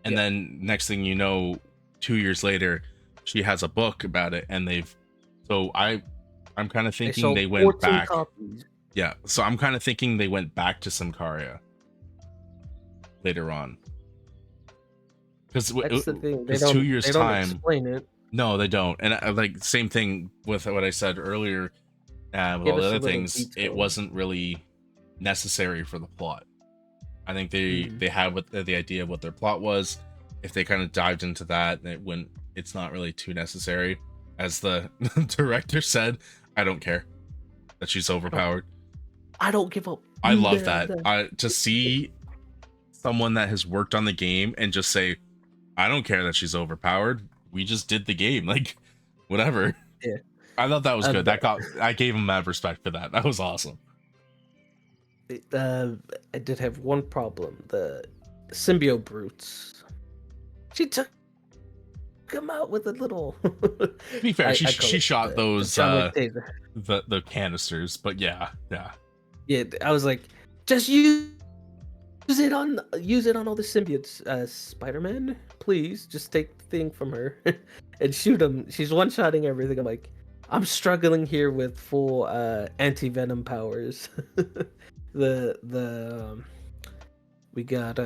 And then next thing you know, 2 years later, she has a book about it, and I'm kind of thinking they went back. Copies. Yeah, so I'm kind of thinking they went back to Symkaria later on. Because That's the thing. They 2 years they don't time. Explain it. No, they don't. And like same thing with what I said earlier. With all the other things, it wasn't really necessary for the plot. I think they had what the idea of what their plot was. If they kind of dived into that, it's not really too necessary. As the director said, I don't care that she's overpowered. I don't give up. I love that. To see someone that has worked on the game and just say, I don't care that she's overpowered. We just did the game. Like, whatever. Yeah. I thought that was good. I gave him mad respect for that. That was awesome. I did have one problem. symbiote brutes. She took him out with a little. To be fair, I call she it shot the those John Wick taser. the canisters, but yeah. Yeah, I was like, just use it on all the symbiotes, Spider-Man. Please, just take the thing from her and shoot him. She's one-shotting everything. I'm like, I'm struggling here with full anti-venom powers. the we got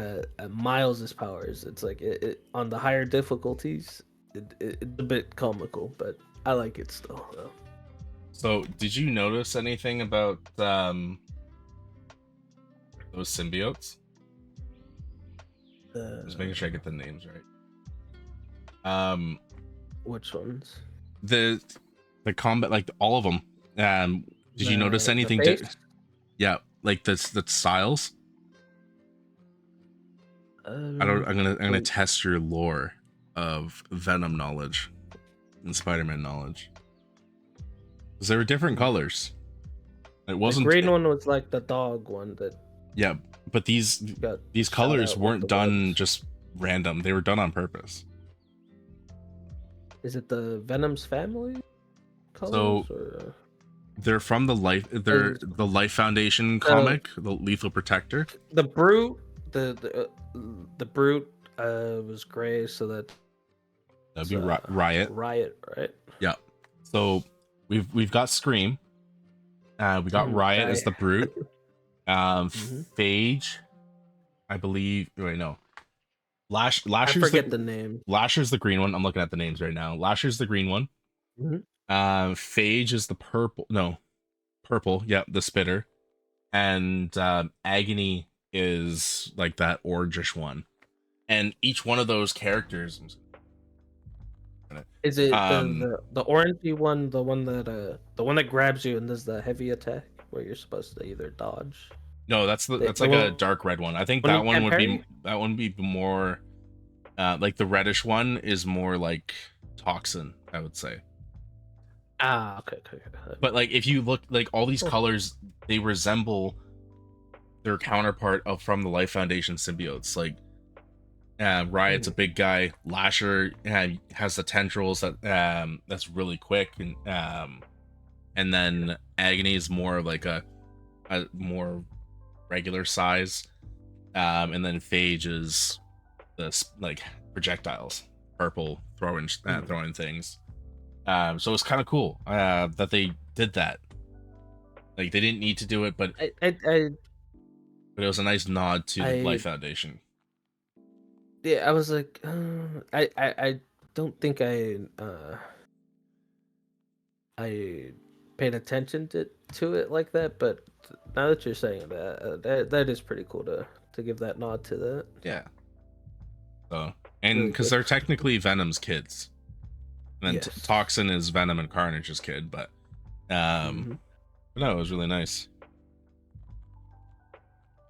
Miles's powers. It's like it on the higher difficulties. It's a bit comical, but I like it still. Though. So, did you notice anything about those symbiotes? Just making sure I get the names right. Which ones? The combat, like all of them. Did you notice anything? Yeah, like the styles. I'm gonna test your lore of Venom knowledge and Spider-Man knowledge. Because there were different colors. It wasn't. The green one was like the dog one that. Yeah, but these colors weren't done just random. They were done on purpose. Is it the Venom's family So colors? Or... they're from the Life Foundation comic, the Lethal Protector. The Brute, the Brute was gray, so that'd be Riot. Riot, right? Yeah. So we've got Scream. We got Riot as the Brute. Phage, I believe. Wait, no. Lasher's I forget the name. Lasher's the green one. I'm looking at the names right now. Lasher's the green one. Phage is the purple. No, purple. Yep, the spitter. And Agony is like that orangish one. And each one of those characters. Is it the orangey one, the one that grabs you and does the heavy attack, where you're supposed to either dodge? No, that's like a dark red one. I think that one would be more like the reddish one is more like Toxin, I would say. Okay. But like if you look, like all these colors, they resemble their counterpart from the Life Foundation symbiotes. Like Riot's a big guy. Lasher has the tendrils that's really quick, and then Agony is more of like a more regular size, and then Phage is the like projectiles, purple throwing things. So it's kind of cool that they did that. Like they didn't need to do it, but but it was a nice nod to Life Foundation. Yeah, I was like, I don't think I paid attention to it like that, but now that you're saying that is pretty cool to give that nod to that. Yeah. So, and because they're technically Venom's kids, and then Toxin is Venom and Carnage's kid, but no, it was really nice.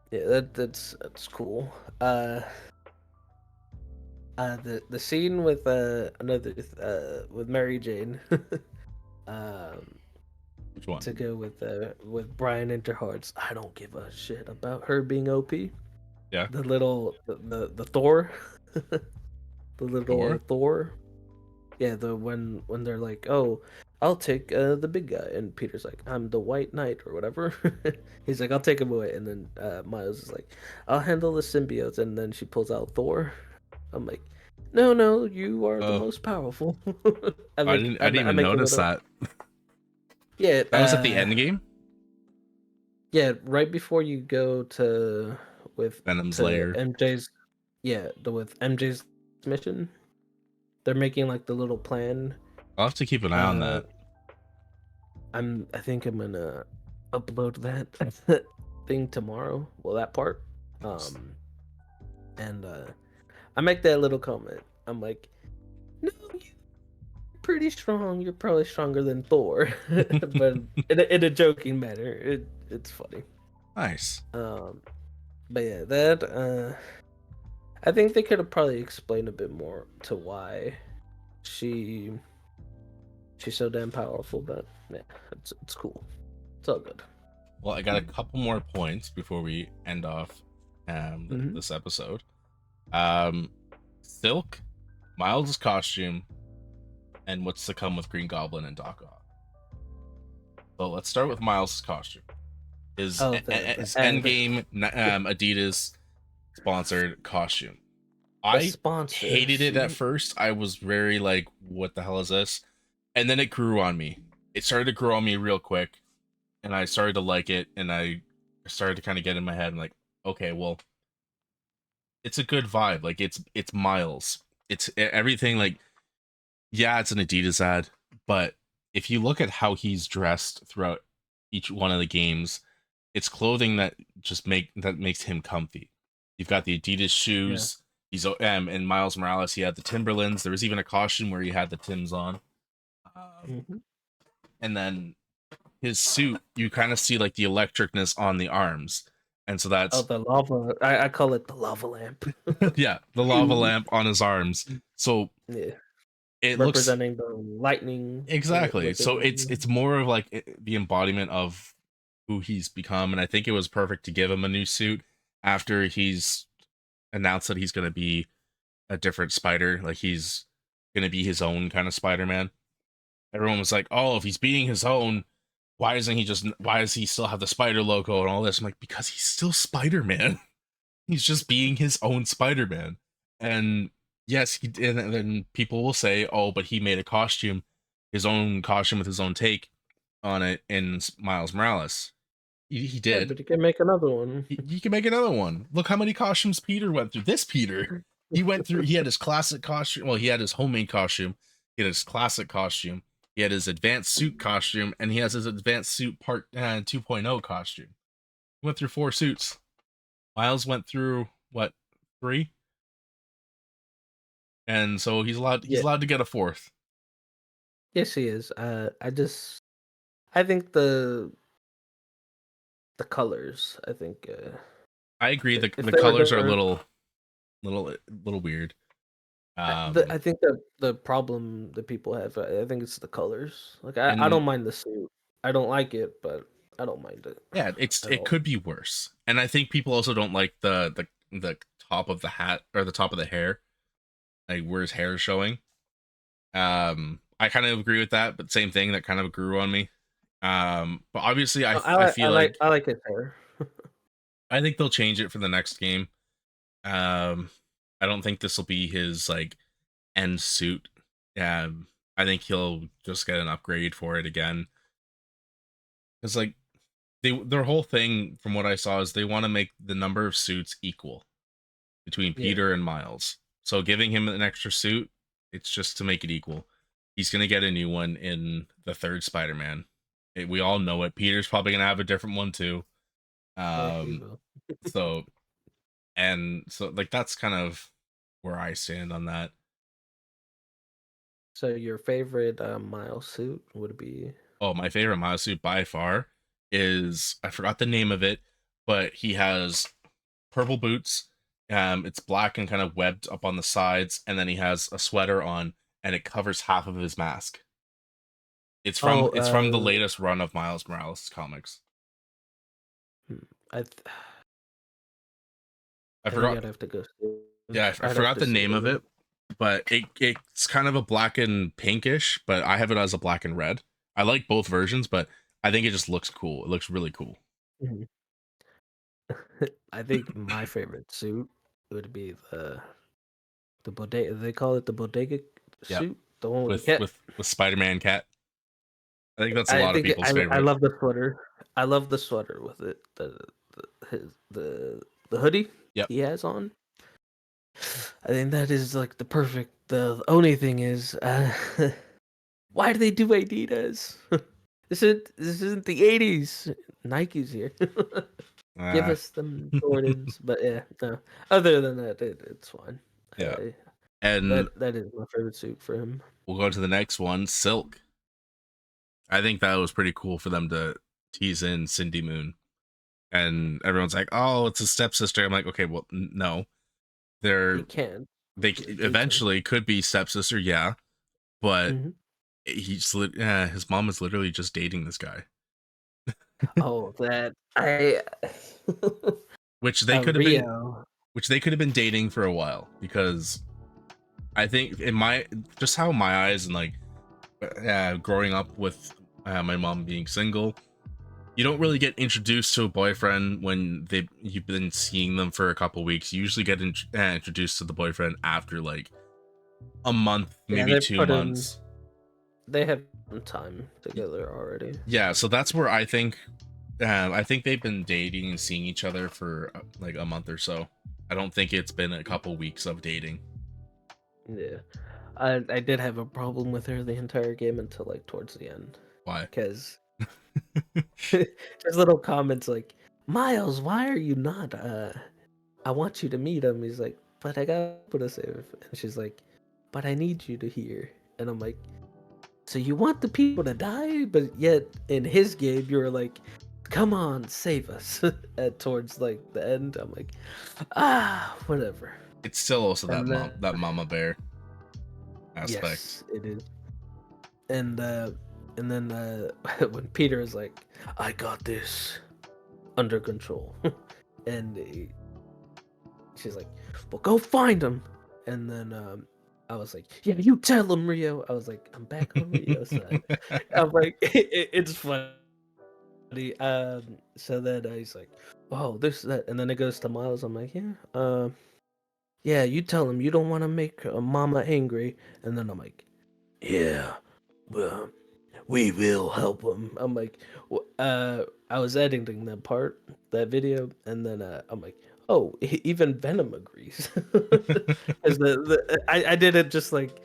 Yeah, that's cool. The scene with with Mary Jane. Which one? To go with Brian Interhearts. I don't give a shit about her being OP. Yeah. The little the Thor. The little Thor. Yeah, when they're like, oh, I'll take the big guy, and Peter's like, I'm the White Knight or whatever. He's like, I'll take him away, and then Miles is like, I'll handle the symbiotes, and then she pulls out Thor. I'm like, no, you are the most powerful. I didn't even notice that. Yeah, that was at the end game. Yeah, right before you go with Venom's lair. MJ's, with MJ's mission, they're making like the little plan. I'll have to keep an eye on that. I think I'm gonna upload that thing tomorrow. Well, that part. And I make that little comment. I'm like, no, you're pretty strong. You're probably stronger than Thor, but in a joking manner. It's funny. Nice. But yeah, that I think they could have probably explained a bit more to why she's so damn powerful. But yeah, it's cool. It's all good. Well, I got a couple more points before we end off this episode. Um, Silk, Miles' costume, and what's to come with Green Goblin and Doc Ock. So let's start with Miles' costume. His Oh, the his ad, Endgame Adidas sponsored costume. the I sponsor hated it at suit. first. I was very like, "What the hell is this?" And then it grew on me. It started to grow on me real quick, and I started to like it, and I started to kind of get in my head and like, okay, well, it's a good vibe. Like it's Miles. It's everything. Like, yeah, it's an Adidas ad, but if you look at how he's dressed throughout each one of the games, it's clothing that makes him comfy. You've got the Adidas Yeah. shoes. He's and Miles Morales. He had the Timberlands. There was even a costume where he had the Tims on. Hmm. And then his suit, you kind of see like the electricness on the arms, and so Oh, that's the lava. I call it the lava lamp. yeah, the lava lamp on his arms. So Yeah, it looks representing the lightning exactly. with it. So it's more of like the embodiment of who he's become, and I think it was perfect to give him a new suit after he's announced that he's going to be a different spider, like he's going to be his own kind of Spider-Man. Everyone was like, "Oh, if he's being his own, why does he still have the spider logo and all this?" I'm like, because he's still Spider-Man. He's just being his own Spider-Man. And yes, he did, and then people will say, "Oh, but he made a costume, his own costume with his own take on it in Miles Morales." He Yeah, did. but you can make another one. He can make another one. Look how many costumes Peter went through. This Peter, he went through. He had his classic costume. Well, he had his homemade costume. He had his classic costume. He had his advanced suit costume, and he has his advanced suit part 2.0 costume. He went through 4 suits. Miles went through what, 3, and so he's allowed. He's Yeah, allowed to get a fourth. yes, he is. I think the colors. I think I agree. if The they were colors are a different, little weird. I think the problem that people have, I think it's the colors. Like I And don't mind the suit. I don't like it, but I don't mind it yeah, at it all. could be worse. And I think people also don't like the top of the hat or the top of the hair, like where his hair is showing. I kind of agree with that, but same thing that kind of grew on me. But obviously, I feel like I like his hair. I think they'll change it for the next game. Um, I don't think this will be his like end suit. I think he'll just get an upgrade for it again. Because like their whole thing, from what I saw, is they want to make the number of suits equal between Yeah, Peter and Miles. So giving him an extra suit, it's just to make it equal. He's gonna get a new one in the third Spider-Man. We all know it. Peter's probably gonna have a different one too. yeah, he Um, will. so like that's kind of where I stand on that. So your favorite Miles suit would be? Oh, my favorite Miles suit by far is, I forgot the name of it, but he has purple boots. It's black and kind of webbed up on the sides, and then he has a sweater on, and it covers half of his mask. Oh, It's from the latest run of Miles Morales comics. hmm, I th- I I think forgot. I'd have to go see it. Yeah, I I'd have forgot to the see name of it. it, but it's kind of a black and pinkish, but I have it as a black and red. I like both versions, but I think it just looks cool. It looks really cool. Mhm. I think my favorite suit would be the bodega. They call it the bodega Yep, suit, the one with the cat. with Spider-Man cat. I think that's a I lot of think people's I favorite. love the sweater. I love the sweater with it. The hoodie Yep. he has on. I think that is like the perfect. The only thing is, why do they do Adidas? This isn't the '80s. Nike's here. Give Uh, us them Jordans. But yeah, no. Other than that, it's fine. yeah. Uh, And that is my favorite suit for him. we'll go to the next one, Silk. I think that was pretty cool for them to tease in Cindy Moon. And everyone's like, "Oh, it's his stepsister." I'm like, "Okay, well, no. He They're can. they They can. eventually could be stepsister, yeah, but Hmm. his mom is literally just dating this guy, Oh, that I which they could have been. Rio. which they could have been dating for a while, because I think in my just how my eyes and like growing up with my mom being single, you don't really get introduced to a boyfriend when you've been seeing them for a couple weeks. You usually get introduced to the boyfriend after like a month, Yeah, maybe 2 months. they have some time together already. Yeah, so that's where I think they've been dating and seeing each other for like a month or so. I don't think it's been a couple weeks of dating. Yeah. I did have a problem with her the entire game until like towards the end. Why? Because there's little comments like, Miles, why are you not I want you to meet him. He's like, but I got people to save. And she's like, but I need you to hear. And I'm like, so you want the people to die, but yet in his game you're like, come on, save us. Towards like the end, I'm like, whatever. It's still also And then, that mama bear aspect. yes, it is. And then when Peter is like, I got this under control, and she's like, well, go find him. And then I was like, yeah, you tell him, Rio. I was like, I'm back on Rio's side. I'm like, it's funny. So then he's like, oh, this, that. And then it goes to Miles. I'm like, yeah, you tell him you don't want to make Mama angry. And then I'm like, yeah, well, we will help him. I'm like, I was editing that video, and then I'm like, oh, even Venom agrees. As I did it just like,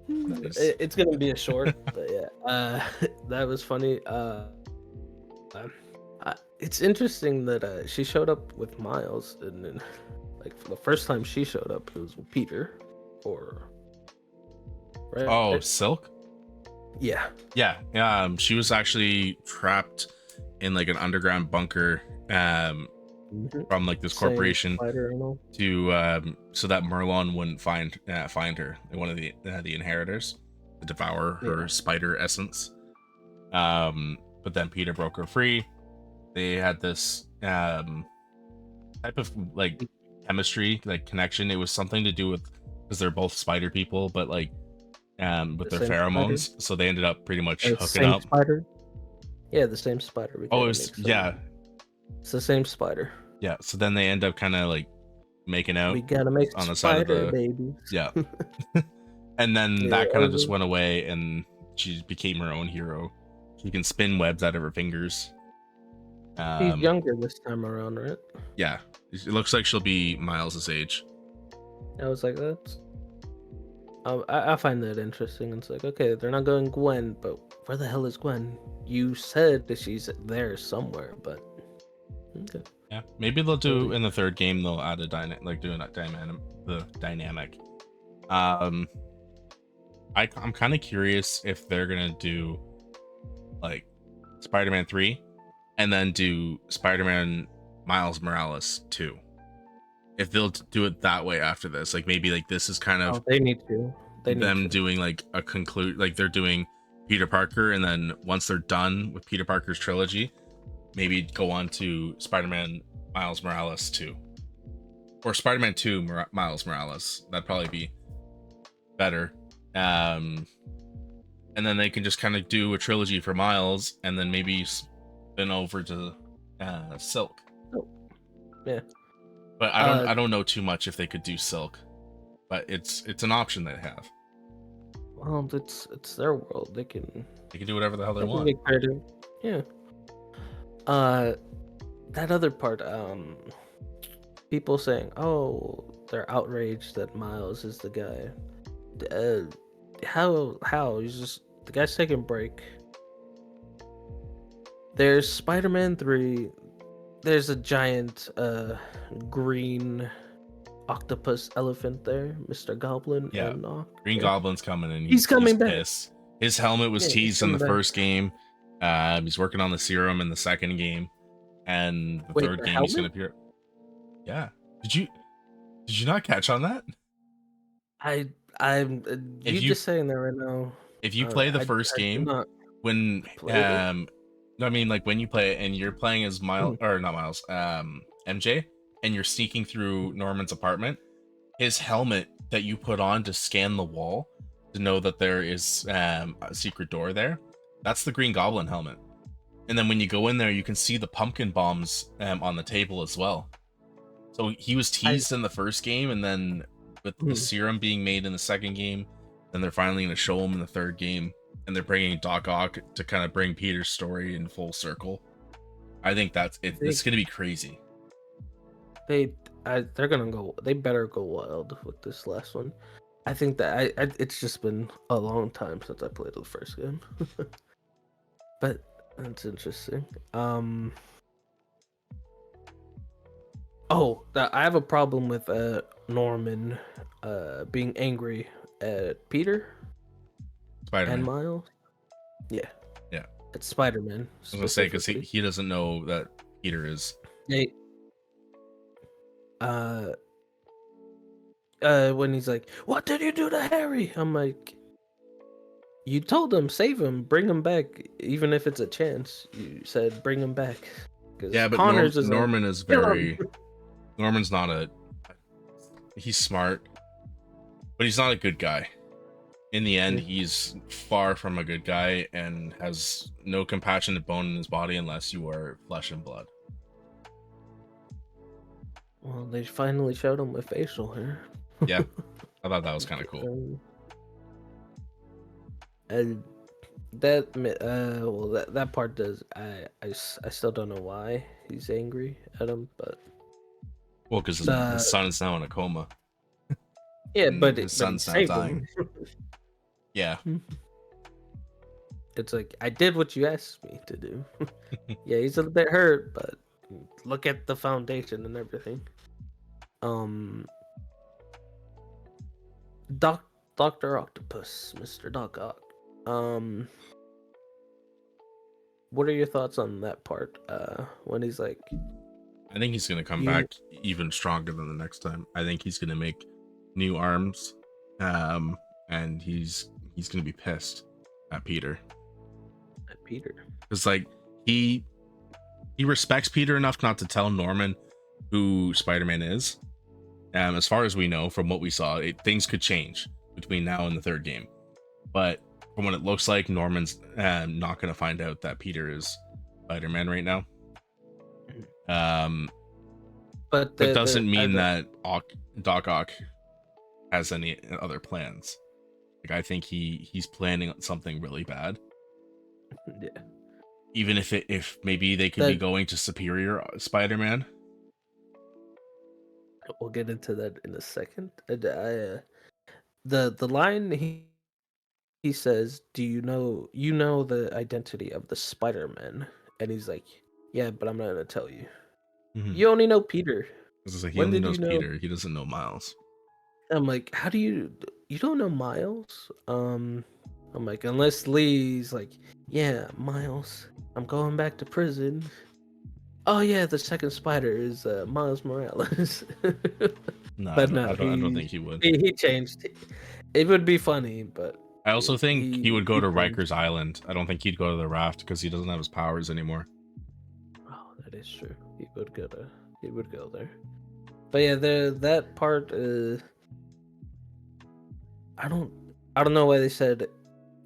Nice. it's gonna be a short, but yeah, that was funny. It's interesting that she showed up with Miles, and then like for the first time she showed up, it was with Peter, or right? Oh, Silk? Yeah. Yeah. She was actually trapped in like an underground bunker from like this Same corporation spider and all. to so that Merlon wouldn't find her, one of the inheritors, to devour her spider essence. But then Peter broke her free. They had this type of like chemistry, like connection. It was something to do with, because they're both spider people, but like with The their same pheromones. spider? So they ended up pretty much The hooking same up. spider? Yeah, the same spider. We Oh, it gotta was, make some. yeah, It's the same spider. yeah. So then they end up kind of like making out We gotta make on the side of spider the, babies. yeah. And then Yeah, that kind of just went away, and she became her own hero. She can spin webs out of her fingers. She's younger this time around, right? Yeah, it looks like she'll be Miles's age. I was like, that's. I find that interesting. It's like, okay, they're not going Gwen, but where the hell is Gwen? You said that she's there somewhere, but okay. Yeah, maybe they'll do in the third game. They'll add a dynamic. I'm kind of curious if they're gonna do like Spider-Man 3, and then do Spider-Man Miles Morales 2. If they'll do it that way after this, like maybe like this is kind of They need to. doing like a conclude, like they're doing Peter Parker, and then once they're done with Peter Parker's trilogy, maybe go on to Spider-Man Miles Morales 2, or Spider-Man 2 Miles Morales. That'd probably be better. And then they can just kind of do a trilogy for Miles, and then maybe spin over to Silk. Oh. Yeah. But I don't know too much if they could do Silk, but it's an option they have. Well, it's their world. They can do whatever the hell they want. make creative. Yeah. That other part, people saying, "Oh, they're outraged that Miles is the guy." How? He's just the guy's taking a break. There's Spider-Man 3. There's a giant green octopus elephant there, Mr. Goblin. Yeah, and, Green Goblin's coming, and he's coming back. Pissed. His helmet was teased in the first game. He's working on the serum in the second game, and the third game he's gonna appear. Yeah, did you not catch on that? I'm just saying that right now. If you play the first game, when no, I mean like when you play it and you're playing as Miles, or not Miles, MJ, and you're sneaking through Norman's apartment, his helmet that you put on to scan the wall to know that there is a secret door there, that's the Green Goblin helmet. And then when you go in there, you can see the pumpkin bombs on the table as well. So he was I teased in the first game, and then with the serum being made in the second game, then they're finally going to show him in the third game, and they're bringing Doc Ock to kind of bring Peter's story in full circle. I think that's it. It's going to be crazy. they're gonna go. They better go wild with this last one. I think that it's just been a long time since I played the first game, but that's interesting. Oh, I have a problem with Norman being angry at Peter Spider-Man. and Miles. Yeah. Yeah. It's Spider-Man. I was gonna say because he doesn't know that Peter is. They, when he's like, "What did you do to Harry?" I'm like, "You told him, save him, bring him back, even if it's a chance." You said, "Bring him back." Yeah, but Connors Norman like, is very. Norman's not a. He's smart, but he's not a good guy. In the end, he's far from a good guy and has no compassionate bone in his body unless you are flesh and blood. Well, they finally showed him with facial hair. Yeah, I thought that was kind of cool. And that that part does. I still don't know why he's angry at him, but well, because his son is now in a coma. Yeah, but his son's now dying. Yeah. It's like, I did what you asked me to do. Yeah, he's a little bit hurt, but look at the foundation and everything. Dr. Octopus, Mr. Doc Ock. What are your thoughts on that part? When he's like, I think he's gonna come back even stronger than the next time. I think he's gonna make new arms, and he's gonna be pissed at Peter. Because like he respects Peter enough not to tell Norman who Spider-Man is. As far as we know from what we saw, things could change between now and the third game. But from what it looks like, Norman's not gonna find out that Peter is Spider-Man right now. But that doesn't mean that Doc Ock has any other plans. Like, I think he's planning something really bad. Yeah. Even if maybe they could be going to Superior Spider-Man. We'll get into that in a second. The line he says, "Do you know the identity of the Spider-Man?" And he's like, "Yeah, but I'm not gonna tell you." Mm-hmm. You only know Peter. Like, he only knows Peter. He doesn't know Miles. I'm like, how do you don't know Miles? I'm like, unless Lee's like, yeah, Miles, I'm going back to prison. Oh yeah, the second Spider is Miles Morales. No, but I don't think he would. He changed. It would be funny, but I also think he would go to Riker's Island. I don't think he'd go to the raft because he doesn't have his powers anymore. Oh, that is true. He would go there. But yeah, that part. I don't know why they said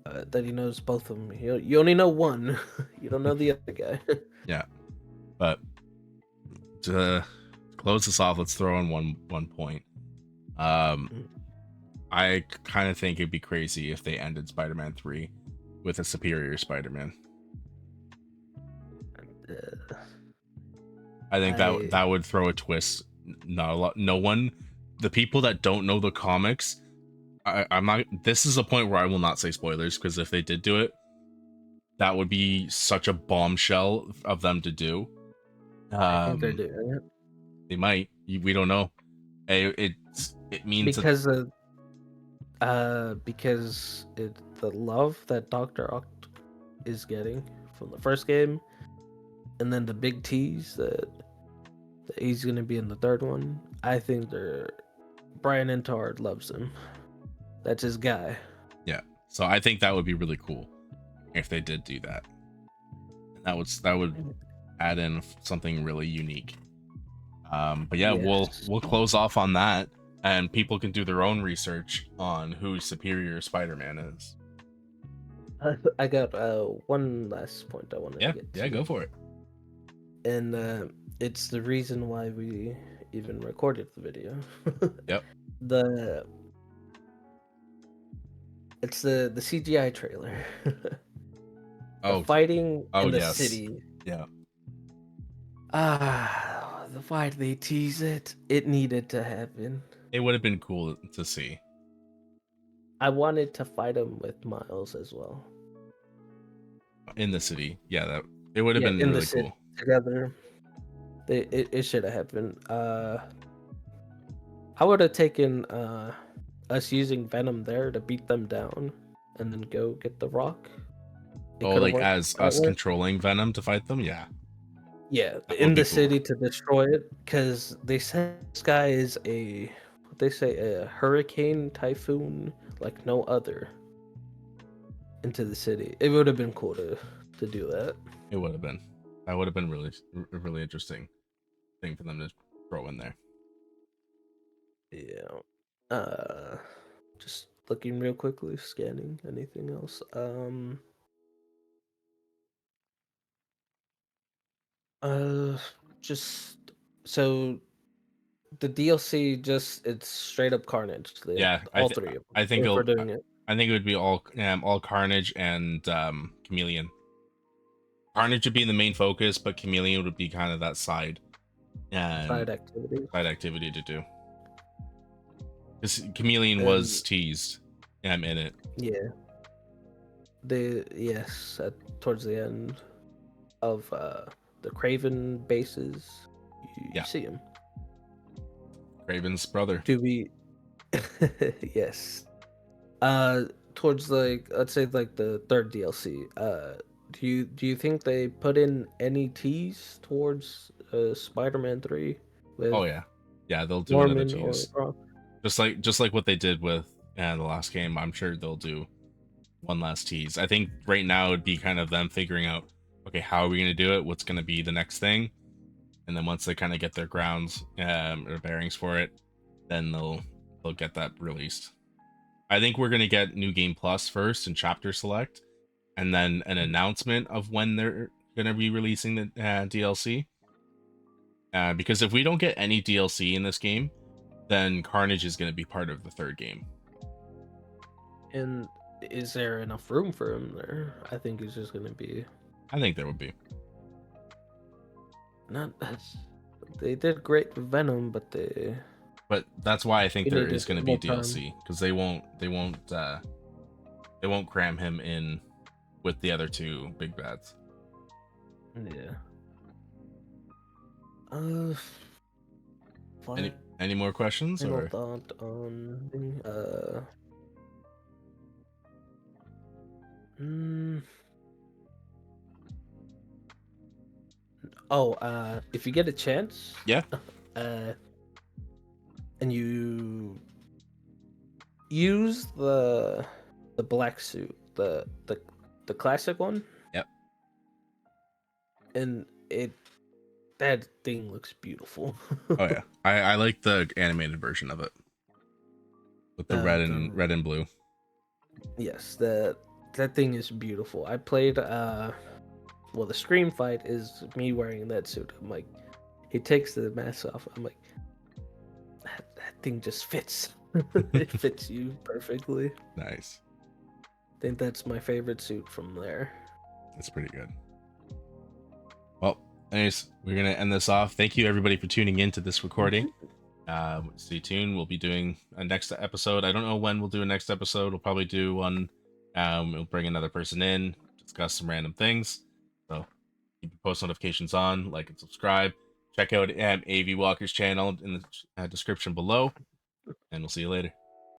that he knows both of them. You only know one. You don't know the other guy. Yeah, but to close this off, let's throw in one point. I kind of think it'd be crazy if they ended Spider-Man 3 with a superior Spider-Man. I think that would throw a twist. No one, the people that don't know the comics, I'm not. This is a point where I will not say spoilers, because if they did do it, that would be such a bombshell of them to do. I think they're doing it. They might. We don't know. It means because the love that Dr. Oct is getting from the first game, and then the big tease that he's gonna be in the third one. I think Brian Intard loves him. That's his guy. Yeah. So I think that would be really cool if they did do that. That would add in something really unique. But yeah, Yes. we'll close off on that, and people can do their own research on who Superior Spider-Man is. I got one last point I wanted to Yeah, get yeah, to, go for it. and it's the reason why we even recorded the video. Yep. the it's the CGI trailer. The Oh, fighting oh in the yes, city. yeah. Why did they tease it? It needed to happen. It would have been cool to see I wanted to fight him with Miles as well. in the city. Yeah, that it would have Yeah, been in the really city cool. together. It should have happened. I would have taken us using Venom there to beat them down, and then go get the rock. It Oh, could have like worked as that us way. controlling Venom to fight them. Yeah, Yeah, that would in be the cool. city to destroy it, because they said this guy is a, what they say, a hurricane typhoon like no other into the city. It would have been cool to do that. It would have been. That would have been really interesting thing for them to throw in there. Yeah. Uh, just looking real quickly, scanning. Anything else? Uh, just so the DLC, just it's straight up Carnage. Yeah, All three of them. I think If we're it'll doing it I think it would be all Carnage and Chameleon. Carnage would be the main focus, but Chameleon would be kind of that um side activities, side activity to do. Because Chameleon was and teased in it. yeah, yes, towards the end of the Kraven bases, you Yeah, see him. Kraven's brother. Do we? Yes. Towards, like, let's say like the third DLC. Do you think they put in any tease towards Spider-Man 3 Oh with yeah, yeah. They'll do another Norman or tease, Brock? just like what they did with the last game. I'm sure they'll do one last tease. I think right now it'd be kind of them figuring out, okay, how are we gonna do it? What's gonna be the next thing? And then once they kind of get their grounds or bearings for it, then they'll get that released. I think we're gonna get New Game Plus first and Chapter Select, and then an announcement of when they're gonna be releasing the DLC. Because if we don't get any DLC in this game, then Carnage is gonna be part of the third game. And is there enough room for him there? I think he's just gonna be I think there would be. not. They did great with Venom, but But that's why I think he there is needed going to be more time. DLC, because they won't cram him in with the other two big bads. Yeah. Uh, Any more questions final or? thought on mm, if you get a chance, Yeah. uh, and you use the black suit, the classic one, Yep. and that thing looks beautiful. Oh yeah. I like the animated version of it with the The red and blue. Yes, that thing is beautiful. I played well, the Scream fight is me wearing that suit. I'm like, he takes the mask off. I'm like, that thing just fits. It fits you perfectly. Nice. I think that's my favorite suit from there. That's pretty good. Well, anyways, we're gonna end this off. Thank you everybody for tuning in to this recording. Stay tuned. We'll be doing a next episode. I don't know when we'll do a next episode. We'll probably do one. We'll bring another person in, discuss some random things. So keep your post notifications on, like and subscribe. Check out AV Walker's channel in the description below, and we'll see you later.